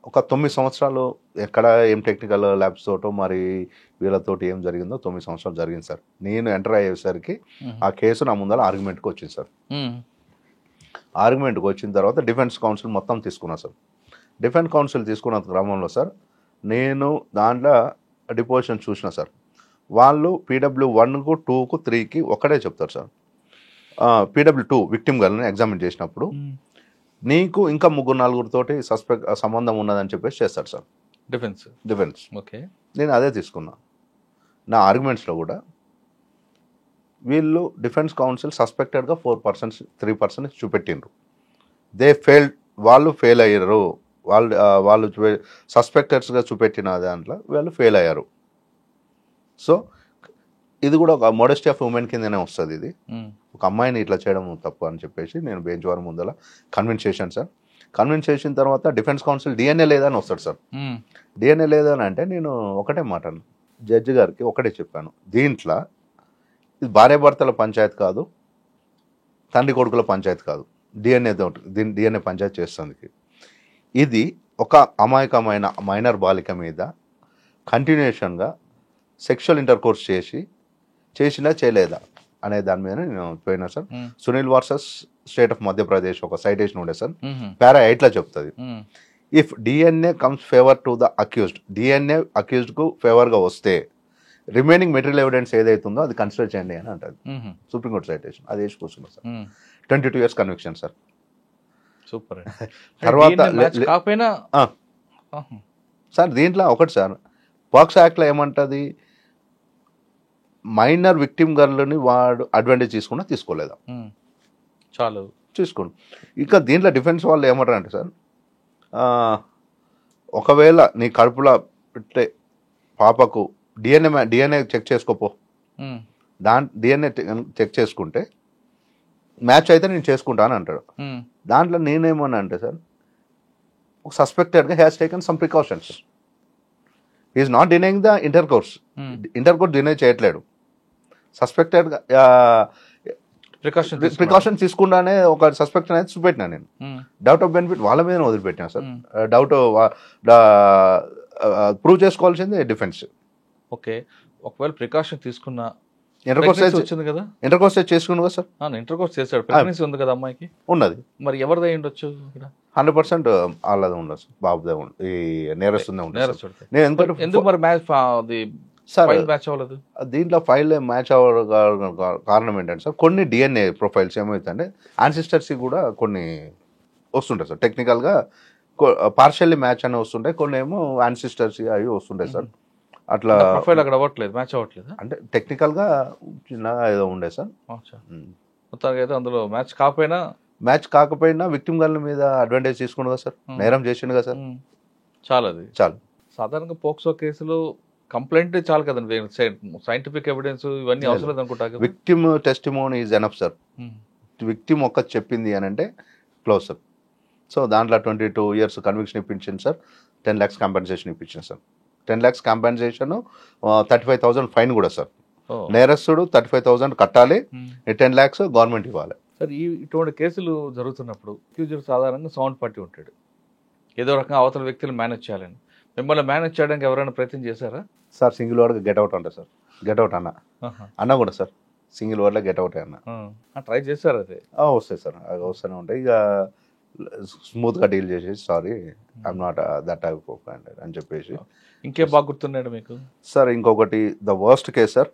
[SPEAKER 3] ఒక 9 సంవత్సరాలు ఎక్కడ ఏం టెక్నికల్ ల్యాబ్స్ తోటో మరి వీళ్ళతోటి ఏం జరిగిందో 9 సంవత్సరాలు జరిగింది సార్. నేను ఎంటర్ అయ్యేసరికి ఆ కేసు నా ముందర ఆర్గ్యుమెంట్కి వచ్చింది సార్. ఆర్గ్యుమెంట్కి వచ్చిన తర్వాత డిఫెన్స్ కౌన్సిల్ మొత్తం తీసుకున్నా సార్. డిఫెన్స్ కౌన్సిల్ తీసుకున్న క్రమంలో సార్ నేను దాంట్లో డిపోజిషన్ చూసిన సార్. వాళ్ళు PW1కు 2కు 3కి ఒకటే చెప్తారు సార్. PW2 విక్టిమ్ గర్ల్ని ఎగ్జామిన్ చేసినప్పుడు నీకు ఇంకా 3-4 తోటి సంబంధం ఉన్నదని చెప్పేసి చేస్తాడు సార్ డిఫెన్స్.
[SPEAKER 2] ఓకే,
[SPEAKER 3] నేను అదే తీసుకున్నా. నా ఆర్గ్యుమెంట్స్లో కూడా వీళ్ళు డిఫెన్స్ కౌన్సిల్ సస్పెక్టెడ్గా 4%, 3% చూపెట్టిండ్రు. దే ఫెయిల్డ్ వాళ్ళు ఫెయిల్ అయ్యారు, వాళ్ళు సస్పెక్టర్స్గా చూపెట్టిన దాంట్లో వాళ్ళు ఫెయిల్ అయ్యారు. సో ఇది కూడా ఒక మోడెస్టీ ఆఫ్ ఉమెన్ కిందనే వస్తుంది. ఇది ఒక అమ్మాయిని ఇట్లా చేయడం తప్పు అని చెప్పేసి నేను బెంచ్ వారి ముందర కన్విన్స్ చేశాను సార్. కన్విన్స్ చేసిన తర్వాత డిఫెన్స్ కౌన్సిల్ డిఎన్ఏ లేదని వస్తాడు సార్. డిఎన్ఏ లేదని అంటే నేను ఒకటే మాట జడ్జి గారికి ఒకటే చెప్పాను, దీంట్లో ఇది భార్యాభర్తల పంచాయతీ కాదు, తండ్రి కొడుకుల పంచాయతీ కాదు, డిఎన్ఏ పంచాయతీ చేస్తుంది. ఇది ఒక అమాయకమైన మైనర్ బాలిక మీద కంటిన్యూషన్గా సెక్షువల్ ఇంటర్కోర్స్ చేసినా చేయలేదా అనే దాని మీద నేను పోయినా sir. Sunil versus state of Madhya Pradesh ఒక సైటేషన్ ఉండే సార్, పారా 8లో చెప్తుంది, if DNA comes favour to the accused, DNA అక్యూజ్డ్కు ఫేవర్గా వస్తే రిమైనింగ్ మెటీరియల్ ఎవిడెన్స్ ఏదైతుందో అది కన్సిడర్ చేయండి అని అంటుంది సుప్రీంకోర్టు సైటేషన్. అది వేసి కూర్చున్నాం sir. 22 years conviction sir.
[SPEAKER 2] Super.
[SPEAKER 3] తర్వాత
[SPEAKER 2] కాకపోయినా
[SPEAKER 3] సార్ దీంట్లో ఒకటి సార్, పాక్సో యాక్ట్లో ఏమంటుంది, మైనర్ విక్టిమ్ గర్ల్ని వాడు అడ్వాంటేజ్ తీసుకున్నా తీసుకోలేదా,
[SPEAKER 2] చాలు
[SPEAKER 3] తీసుకోండి. ఇంకా దీంట్లో డిఫెన్స్ వాళ్ళు ఏమంటారంటే సార్, ఒకవేళ నీ కడుపులో పెట్టే పాపకు డిఎన్ఏ చెక్ చేసుకోపో, డిఎన్ఏ చెక్ చేసుకుంటే మ్యాచ్ అయితే నేను చేసుకుంటాను అంటాడు. దాంట్లో నేనేమన్నా అంటే సార్, ఒక సస్పెక్టెడ్గా has taken some precautions, is not denying the intercourse deny చేయట్లేడు, సస్పెక్టెడ్గా ప్రికాషన్ తీసుకుండానే ఒక సస్పెక్ట్ అనేది చూపెట్టినా నేను. డౌట్ ఆఫ్ బెనిఫిట్ వాళ్ళ మీద వదిలిపెట్టినా సార్. డౌట్ ప్రూవ్ చేసుకోవాల్సింది డిఫెన్స్.
[SPEAKER 2] ఓకే, ఒకవేళ ప్రికాషన్ తీసుకున్నా
[SPEAKER 3] ఇంటర్కోర్స్
[SPEAKER 2] వచ్చింది కదా,
[SPEAKER 3] ఇంటర్కోర్స్ చేసుకున్నా కదా సార్.
[SPEAKER 2] ఇంటర్కోర్స్ చేశాడు, ప్రెగ్నెన్సీ ఉంది కదా అమ్మాయికి,
[SPEAKER 3] ఉన్నది.
[SPEAKER 2] మరి ఎవరిదై ఉండొచ్చు?
[SPEAKER 3] 100% వాళ్ళది ఉండదు సార్, బాబుదే ఉండదు, ఈ నేరస్తుందే ఉండదు. నేను
[SPEAKER 2] ఎందుకు మరి మ్యాచ్
[SPEAKER 3] సార్
[SPEAKER 2] మ్యాచ్ అవ్వలేదు
[SPEAKER 3] దీంట్లో ఫైల్ మ్యాచ్ అవ్వడం కారణం ఏంటంటే సార్, కొన్ని డిఎన్ఏ ప్రొఫైల్స్ ఏమవుతుందంటే యాన్సిస్టర్స్కి కూడా కొన్ని వస్తుంటాయి సార్. టెక్నికల్గా పార్షియల్లీ మ్యాచ్ అని వస్తుంటాయి, కొన్ని ఏమో యాన్సిస్టర్స్ అవి వస్తుంటాయి సార్. అట్లా
[SPEAKER 2] ప్రొఫైల్ అక్కడ అవ్వట్లేదు, మ్యాచ్ అవ్వట్లేదు
[SPEAKER 3] అంటే టెక్నికల్గా చిన్న ఏదో ఉండే సార్.
[SPEAKER 2] మొత్తానికి అయితే అందులో మ్యాచ్ కాకపోయినా విక్టిమ్ గర్ల్ మీద అడ్వాంటేజ్ తీసుకుండు కదా సార్, నేరం చేసిండు కదా సార్. చాలు, అది
[SPEAKER 3] చాలు.
[SPEAKER 2] సాధారణంగా పోక్సో కేసులో కంప్లైంట్ చాలు కదండి, సైంటిఫిక్ ఎవిడెన్స్ ఇవన్నీ అవసరం లేదు అనుకుంటా.
[SPEAKER 3] Victim testimony is enough sir. Victim ఒక్క చెప్పింది అని అంటే క్లోజ్ సార్. సో దాంట్లో 22 years కన్విక్షన్ ఇప్పించింది సార్, 10 lakhs కాంపెన్సేషన్ ఇప్పించింది సార్. 10 lakhs కాంపెన్సేషన్, 35,000 ఫైన్ కూడా సార్. నేరస్తుడు 35,000 కట్టాలి, 10 lakhs గవర్నమెంట్ ఇవ్వాలి
[SPEAKER 2] సార్. ఇటువంటి కేసులు జరుగుతున్నప్పుడు అక్యూజర్ సాధారణంగా సౌండ్ పట్టి ఉంటాడు, ఏదో రకంగా అవతల వ్యక్తులు మేనేజ్ చేయాలని. మిమ్మల్ని మేనేజ్ చేయడానికి ఎవరైనా ప్రయత్నం చేశారా
[SPEAKER 3] సార్? సింగిల్ వర్డ్గా గెట్ అవుట్ అంట సార్. గెట్ అవుట్ అన్న కూడా సార్, సింగిల్ వర్డ్లో గెట్ అవుట్ అన్న
[SPEAKER 2] ట్రై చేశారు. అదే
[SPEAKER 3] వస్తాయి సార్, అవి వస్తూనే ఉంటాయి. ఇక స్మూత్గా డీల్ చేసేసి sorry I'm not that type of అని చెప్పేసి.
[SPEAKER 2] ఇంకేం బాగా గుర్తున్నాడు మీకు
[SPEAKER 3] సార్? ఇంకొకటి ద వర్స్ట్ కేస్ సార్,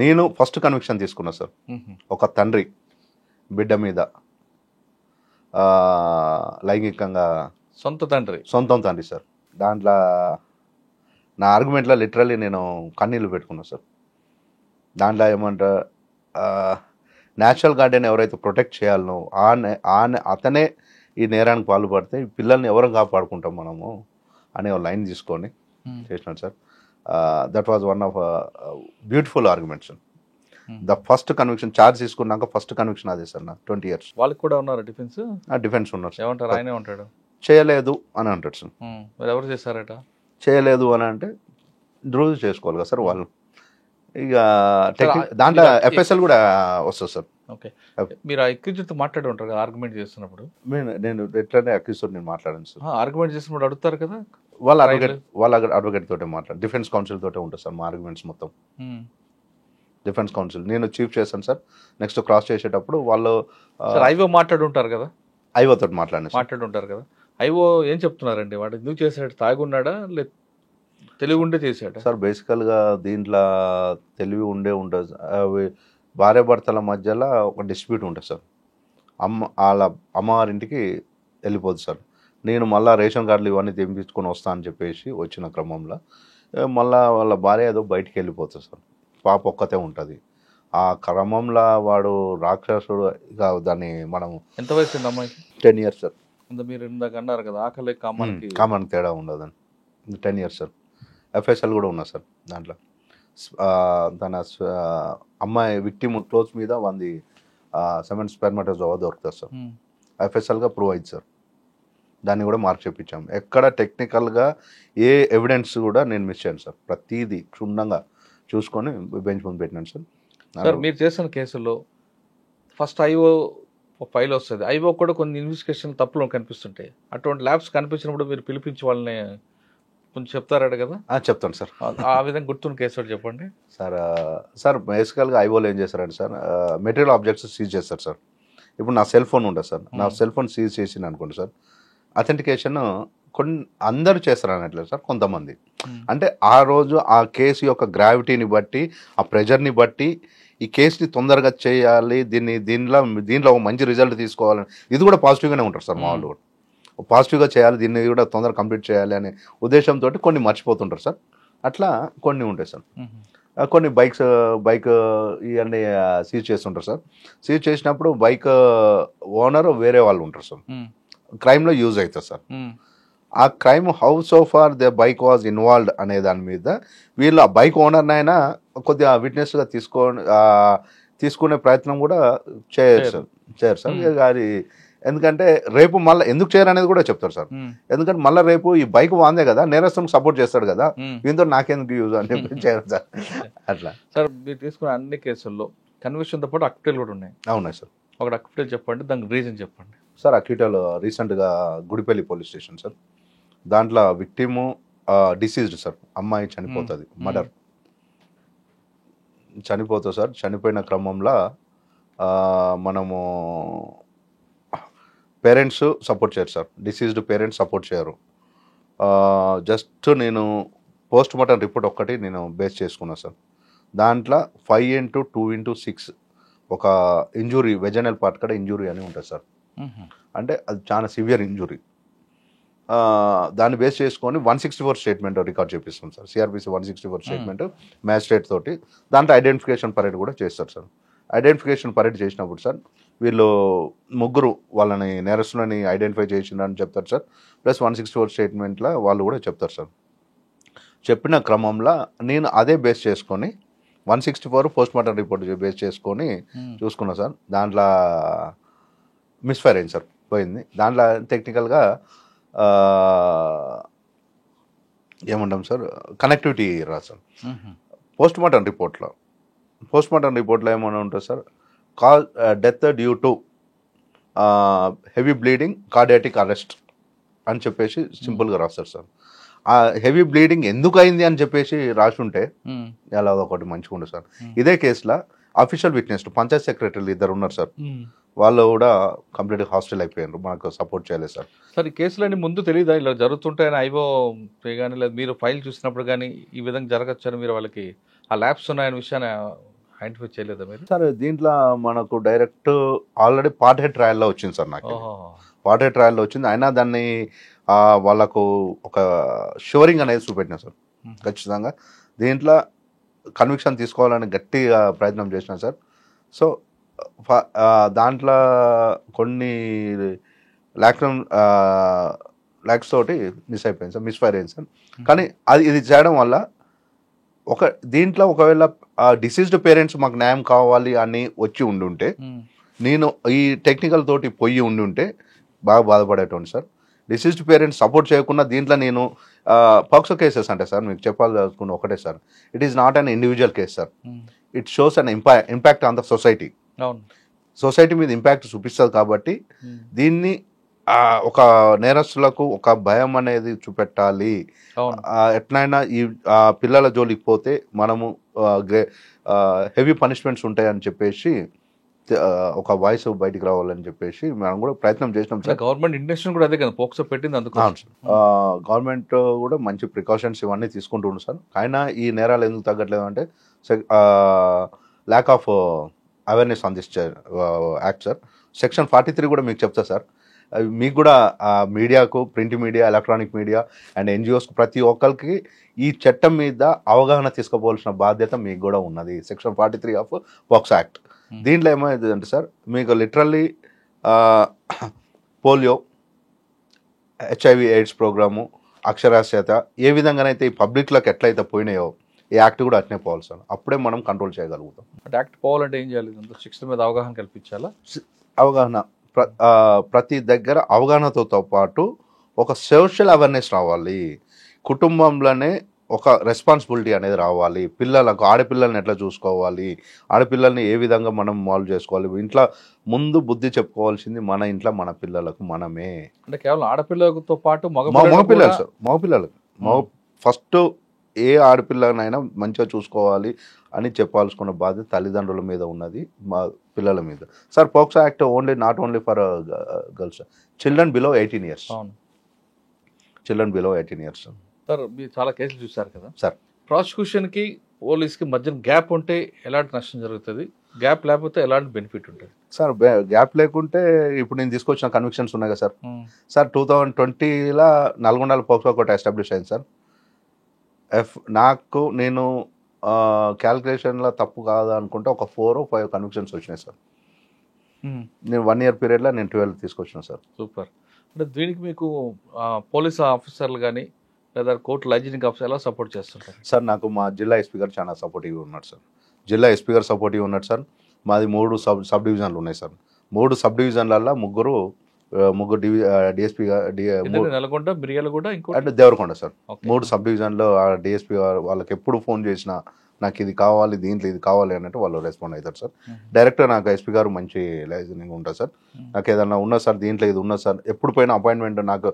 [SPEAKER 3] నేను ఫస్ట్ కన్విక్షన్ తీసుకున్నా సార్. ఒక తండ్రి బిడ్డ మీద లైంగికంగా, సొంతం తండ్రి సార్. దాంట్లో నా ఆర్గ్యుమెంట్లో లిటరల్లీ నేను కన్నీళ్ళు పెట్టుకున్నా సార్. దాంట్లో ఏమంటా, న్యాచురల్ గార్డెన్ ఎవరైతే ప్రొటెక్ట్ చేయాలనో అతనే ఈ నేరానికి పాల్పడితే ఈ పిల్లల్ని ఎవరు కాపాడుకుంటాం మనము అనే ఒక లైన్ తీసుకొని చేసినాను sir. That was one of beautiful arguments. The first conviction charge తీసుకున్నాక ఫస్ట్ కన్విక్షన్ అదే సార్. నా 20 years.
[SPEAKER 2] వాళ్ళకి కూడా ఉన్నారు
[SPEAKER 3] డిఫెన్స్ ఉన్నారు.
[SPEAKER 2] ఏమంటారు? ఆయనే ఉంటాడు,
[SPEAKER 3] చేయలేదు అని అంటాడు సార్.
[SPEAKER 2] ఎవరు చేశారట?
[SPEAKER 3] చేయలేదు అని అంటే రుజువు చేసుకోవాలి కదా సార్ వాళ్ళు. ఇక దాంట్లో ఎఫ్ఎస్ఎల్ కూడా వస్తుంది సార్.
[SPEAKER 2] ఓకే, మీరు ఆ అక్యూజ్తో మాట్లాడి ఉంటారు కదా ఆర్గ్యుమెంట్ చేస్తున్నప్పుడు?
[SPEAKER 3] నేను ఎట్లనే అక్యూజ్తో నేను మాట్లాడాను సార్.
[SPEAKER 2] ఆర్గ్యుమెంట్ చేసినప్పుడు అడుగుతారు కదా,
[SPEAKER 3] వాళ్ళ అడ్వకేట్ తోటే మాట్లాడు, డిఫెన్స్ కౌన్సిల్ తోటే ఉంటుంది సార్ మా ఆర్గ్యుమెంట్స్ మొత్తం. డిఫెన్స్ కౌన్సిల్ నేను చీఫ్ చేశాను సార్. నెక్స్ట్ క్రాస్ చేసేటప్పుడు వాళ్ళు
[SPEAKER 2] ఐవో మాట్లాడి ఉంటారు కదా,
[SPEAKER 3] ఐవోతో మాట్లాడి
[SPEAKER 2] ఉంటారు కదా. ఐవో ఏం చెప్తున్నారండి? వాడు ఎందుకు చేశాడు? తాగున్నాడా లేదు తెలివి ఉండే చేశాడు
[SPEAKER 3] సార్? బేసికల్గా దీంట్లో తెలివి ఉంటుంది. అవి భార్యాభర్తల మధ్యలో ఒక డిస్ప్యూట్ ఉంటుంది సార్. వాళ్ళ అమ్మవారింటికి వెళ్ళిపోదు సార్. నేను మళ్ళీ రేషన్ కార్డులు ఇవన్నీ తెంపించుకొని వస్తా అని చెప్పేసి వచ్చిన క్రమంలో మళ్ళీ వాళ్ళ భార్య ఏదో బయటికి వెళ్ళిపోతుంది సార్. పాప ఒక్కతే ఉంటుంది. ఆ క్రమంలో వాడు రాక్షసుడు. ఇక దాన్ని మనం
[SPEAKER 2] ఎంత వయసు అమ్మాయికి?
[SPEAKER 3] 10 years సార్.
[SPEAKER 2] మీరు ఇందాక అన్నారు కదా ఆకలి కామానికి
[SPEAKER 3] కామన్ తేడా ఉండదండి. 10 years సార్. FSL కూడా ఉన్నా సార్ దాంట్లో. తన అమ్మాయి విక్టిమ్ క్లోజ్ మీద 7 spermatozoa దొరుకుతుంది సార్. FSLగా ప్రూవ్ అయింది సార్. దాన్ని కూడా మార్క్ చేయించాం. ఎక్కడ టెక్నికల్గా ఏ ఎవిడెన్స్ కూడా నేను మిస్ చేయను సార్. ప్రతిదీ క్షుణ్ణంగా చూసుకొని బెంచ్ ముందు పెట్టినాను సార్.
[SPEAKER 2] సార్ మీరు చేసిన కేసుల్లో ఫస్ట్ ఐఓ ఫైల్ వస్తుంది, ఐఓ కూడా కొన్ని ఇన్వెస్టిగేషన్ తప్పులు కనిపిస్తుంటాయి. అటువంటి ల్యాబ్స్ కనిపించినప్పుడు మీరు పిలిపించి వాళ్ళని కొంచెం చెప్తారట కదా?
[SPEAKER 3] చెప్తాను సార్.
[SPEAKER 2] ఆ విధంగా గుర్తున్న కేసు ఒకటి చెప్పండి
[SPEAKER 3] సార్. బేసికల్గా ఐఓలో ఏం చేస్తారంటే సార్, మెటీరియల్ ఆబ్జెక్ట్స్ సీజ్ చేస్తారు సార్. ఇప్పుడు నా సెల్ ఫోన్ ఉంటుంది సార్, నా సెల్ ఫోన్ సీజ్ చేసింది అనుకోండి సార్, అథెంటికేషన్ అందరూ చేస్తారు అనట్లేదు సార్, కొంతమంది. అంటే ఆ రోజు ఆ కేసు యొక్క గ్రావిటీని బట్టి, ఆ ప్రెజర్ని బట్టి ఈ కేసుని తొందరగా చేయాలి, దీంట్లో ఒక మంచి రిజల్ట్ తీసుకోవాలని ఇది కూడా పాజిటివ్గానే ఉంటారు సార్. మా వాళ్ళు కూడా పాజిటివ్గా చేయాలి, దీన్ని కూడా తొందరగా కంప్లీట్ చేయాలి అనే ఉద్దేశంతో కొన్ని మర్చిపోతుంటారు సార్. అట్లా కొన్ని ఉంటాయి సార్. కొన్ని బైక్ ఇవన్నీ సీజ్ చేస్తుంటారు సార్. సీజ్ చేసినప్పుడు బైక్ ఓనర్ వేరే వాళ్ళు ఉంటారు సార్, క్రైమ్లో యూజ్ అవుతుంది సార్. ఆ crime how so for the bike was involved అనే దాని మీద వీళ్ళు ఆ బైక్ ఓనర్నైనా కొద్దిగా విట్నెస్గా తీసుకునే ప్రయత్నం కూడా చేయరు సార్. అది ఎందుకంటే రేపు మళ్ళీ ఎందుకు చేయరు అనేది కూడా చెప్తారు సార్. ఎందుకంటే మళ్ళీ రేపు ఈ బైక్ వాందే కదా, నేరస్తునికి సపోర్ట్ చేస్తాడు కదా, దీంతో నాకెందుకు యూజ్ అని చెప్పి చేయరు సార్. అట్లా
[SPEAKER 2] సార్ మీరు తీసుకున్న అన్ని కేసుల్లో కన్విక్షన్తో పాటు అక్విటల్ కూడా ఉన్నాయి.
[SPEAKER 3] అవునా సార్?
[SPEAKER 2] ఒకటి అక్విటల్ చెప్పండి, దానికి రీజన్ చెప్పండి
[SPEAKER 3] సార్. అక్విటల్ రీసెంట్గా గుడిపల్లి పోలీస్ స్టేషన్ సార్. దాంట్లో విక్టిము డిసీజ్డ్ సార్, అమ్మాయి చనిపోతుంది, మర్డర్ చనిపోతుంది సార్. చనిపోయిన క్రమంలో మనము పేరెంట్స్ సపోర్ట్ చేయరు సార్, డిసీజ్డ్ పేరెంట్స్ సపోర్ట్ చేయరు. జస్ట్ నేను పోస్ట్ మార్టం రిపోర్ట్ ఒక్కటి నేను బేస్ చేసుకున్నాను సార్. దాంట్లో 5x2x6 ఒక ఇంజురీ, వెజనల్ పార్ట్ కూడా ఇంజురీ అని ఉంటుంది సార్. అంటే అది చాలా సివియర్ ఇంజురీ. దాన్ని బేస్ చేసుకొని 164 స్టేట్మెంట్ రికార్డ్ చేపిస్తాం సార్. సిఆర్పిసి 164 స్టేట్మెంట్ మ్యాజిస్ట్రేట్ తోటి. దాంట్లో ఐడెంటిఫికేషన్ పరేడ్ కూడా చేస్తారు సార్. ఐడెంటిఫికేషన్ పరేడ్ చేసినప్పుడు సార్ వీళ్ళు ముగ్గురు వాళ్ళని నేరస్తులని ఐడెంటిఫై చేసిందని చెప్తారు సార్. ప్లస్ 164 స్టేట్మెంట్లో వాళ్ళు కూడా చెప్తారు సార్. చెప్పిన క్రమంలో నేను అదే బేస్ చేసుకొని 164 పోస్ట్ మార్టం రిపోర్ట్ బేస్ చేసుకొని చూసుకున్నా సార్. దాంట్లో మిస్ఫైర్ అయింది సార్, పోయింది. దాంట్లో టెక్నికల్గా ఏమంటాం సార్, కనెక్టివిటీ రాసాం. పోస్ట్ మార్టం రిపోర్ట్లో ఏమైనా ఉంటుంది sir, death due to heavy bleeding, cardiac arrest అని చెప్పేసి సింపుల్గా రాస్తారు సార్. ఆ హెవీ బ్లీడింగ్ ఎందుకు అయింది అని చెప్పేసి రాసి ఉంటే ఎలా ఒకటి మంచిగా ఉండదు సార్. ఇదే కేసులో అఫీషియల్ విట్నెస్ పంచాయత్ సెక్రటరీలు 2 ఉన్నారు సార్. వాళ్ళు కూడా కంప్లీట్గా హాస్టల్ అయిపోయారు, మనకు సపోర్ట్ చేయలేదు సార్.
[SPEAKER 2] సార్ ఈ కేసులన్నీ ముందు తెలియదా ఇలా జరుగుతుంటాయని? ఐవో కానీ లేదు మీరు ఫైల్ చూసినప్పుడు కానీ ఈ విధంగా జరగచ్చని మీరు వాళ్ళకి ఆ ల్యాబ్స్ ఉన్నాయనే విషయాన్ని ఐడెంటిఫై చేయలేదా మీరు?
[SPEAKER 3] సార్ దీంట్లో మనకు డైరెక్ట్ ఆల్రెడీ పార్ట్ హెడ్ ట్రయల్లో వచ్చింది సార్. నాకు పార్ట్ హెడ్ ట్రయల్లో వచ్చింది, అయినా దాన్ని వాళ్ళకు ఒక షోరింగ్ అనేది చూపెట్టినా సార్. ఖచ్చితంగా దీంట్లో కన్విక్షన్ తీసుకోవాలని గట్టిగా ప్రయత్నం చేసిన సార్. సో దాంట్లో కొన్ని ల్యాక్స్ తోటి మిస్ అయిపోయింది సార్, మిస్ఫైర్ అయింది సార్. కానీ ఇది చేయడం వల్ల దీంట్లో ఒకవేళ డిసీజ్డ్ పేరెంట్స్ మాకు న్యాయం కావాలి అని వచ్చి ఉండుంటే, నేను ఈ టెక్నికల్ తోటి పొయ్యి ఉండుంటే బాగా బాధపడేటోండి సార్. డిసీజ్డ్ పేరెంట్స్ సపోర్ట్ చేయకుండా దీంట్లో నేను పాక్సో కేసెస్ అంటే సార్ మీకు చెప్పాలనుకున్న ఒకటే sir, it is not an individual case sir. It shows an impact on the society. Society మీద ఇంపాక్ట్ చూపిస్తుంది కాబట్టి దీన్ని ఒక నేరస్తులకు ఒక భయం అనేది చూపెట్టాలి. ఎట్లయినా ఈ పిల్లల జోలికి పోతే మనము హెవీ పనిష్మెంట్స్ ఉంటాయని చెప్పేసి ఒక వాయిస్ బయటికి రావాలని చెప్పేసి మనం కూడా ప్రయత్నం చేసినాం సార్.
[SPEAKER 2] గవర్నమెంట్ ఇంటెన్షన్ కూడా అదే కదా, పోక్సో పెట్టింది అందుకు.
[SPEAKER 3] గవర్నమెంట్ కూడా మంచి ప్రికాషన్స్ ఇవన్నీ తీసుకుంటుండ్రు సార్. అయినా ఈ నేరాలు ఎందుకు తగ్గట్లేదు అంటే lack of awareness on this act sir. Section 43 కూడా మీకు చెప్తా సార్. మీకు కూడా మీడియాకు, print media, electronic media and ఎన్జిఓస్కు ప్రతి ఒక్కరికి ఈ చట్టం మీద అవగాహన తీసుకోవాల్సిన బాధ్యత మీకు కూడా ఉన్నది. Section 43 of POCSO act. దీంట్లో ఏమైందంటే సార్, మీకు literally polio, HIV AIDS programme, అక్షరాస్యత ఏ విధంగానైతే ఈ పబ్లిక్లకు ఎట్లయితే పోయినాయో ఈ యాక్ట్ కూడా అట్నే పోవాలి సార్. అప్పుడే మనం కంట్రోల్ చేయగలుగుతాం.
[SPEAKER 2] అంటే యాక్ట్ పోవాలంటే ఏం చేయాలి? శిక్షణ మీద అవగాహన కల్పించాలా?
[SPEAKER 3] అవగాహన ప్రతి దగ్గర అవగాహనతో పాటు ఒక సోషల్ అవేర్నెస్ రావాలి. కుటుంబంలోనే ఒక రెస్పాన్సిబిలిటీ అనేది రావాలి. పిల్లలకు ఆడపిల్లల్ని ఎట్లా చూసుకోవాలి, ఆడపిల్లల్ని ఏ విధంగా మనం మాల్వ్ చేసుకోవాలి. ఇంట్లో ముందు బుద్ధి చెప్పుకోవాల్సింది మన ఇంట్లో మన పిల్లలకు మనమే.
[SPEAKER 2] అంటే కేవలం ఆడపిల్లలతో పాటు
[SPEAKER 3] మగపిల్లలు సార్, మగపిల్లలకు ఫస్ట్ ఏ ఆడపిల్లనైనా మంచిగా చూసుకోవాలి అని చెప్పాల్సుకున్న బాధ్యత తల్లిదండ్రుల మీద ఉన్నది, మా పిల్లల మీద. Sir POCSO act not only for girls, children below 18 years. Children below 18 years.
[SPEAKER 2] Sir మీరు చాలా కేసులు చూసారు కదా
[SPEAKER 3] సార్.
[SPEAKER 2] ప్రాసిక్యూషన్కి పోలీస్కి మధ్యన గ్యాప్ ఉంటే ఎలాంటి నష్టం జరుగుతుంది, గ్యాప్ లేకపోతే ఎలాంటి బెనిఫిట్ ఉంటుంది?
[SPEAKER 3] సార్ గ్యాప్ లేకుంటే ఇప్పుడు నేను తీసుకొచ్చిన కన్విక్షన్స్ ఉన్నాయి కదా సార్. సార్ 2020లో నల్గొండలో పోక్సో కోర్ట్ ఎస్టాబ్లిష్ అయింది సార్. నేను క్యాల్కులేషన్లో తప్పు కాదు అనుకుంటే ఒక 4 or 5 కన్విక్షన్స్ వచ్చినాయి సార్. నేను 1 year పీరియడ్లో నేను 12 తీసుకొచ్చిన సార్.
[SPEAKER 2] సూపర్. అంటే దీనికి మీకు పోలీస్ ఆఫీసర్లు కానీ లేదా కోర్టు లైజనింగ్ ఆఫీసర్ ఎలా సపోర్ట్ చేస్తుంటారు?
[SPEAKER 3] సార్ నాకు మా జిల్లా ఎస్పీ గారు చాలా సపోర్టివ్గా ఉన్నాడు సార్. జిల్లా ఎస్పీ గారు సపోర్టివ్ ఉన్నాడు సార్. మాది 3 సబ్ డివిజన్లు ఉన్నాయి సార్. 3 సబ్ డివిజన్లలో ముగ్గురు డిఎస్పీ
[SPEAKER 2] నల్గొండ, మిర్యాలగూడ,
[SPEAKER 3] అంటే దేవరకొండ సార్. 3 సబ్ డివిజన్లో డిఎస్పీ గారు వాళ్ళకి ఎప్పుడు ఫోన్ చేసినా నాకు ఇది కావాలి, దీంట్లో ఇది కావాలి అన్నట్టు వాళ్ళు రెస్పాండ్ అవుతారు సార్. డైరెక్ట్గా నాకు ఎస్పీ గారు మంచి లైజనింగ్ ఉంటుంది సార్. నాకు ఏదన్నా ఉన్నా సార్ దీంట్లో ఇది ఉన్నా సార్, ఎప్పుడు పోయిన అపాయింట్మెంట్ నాకు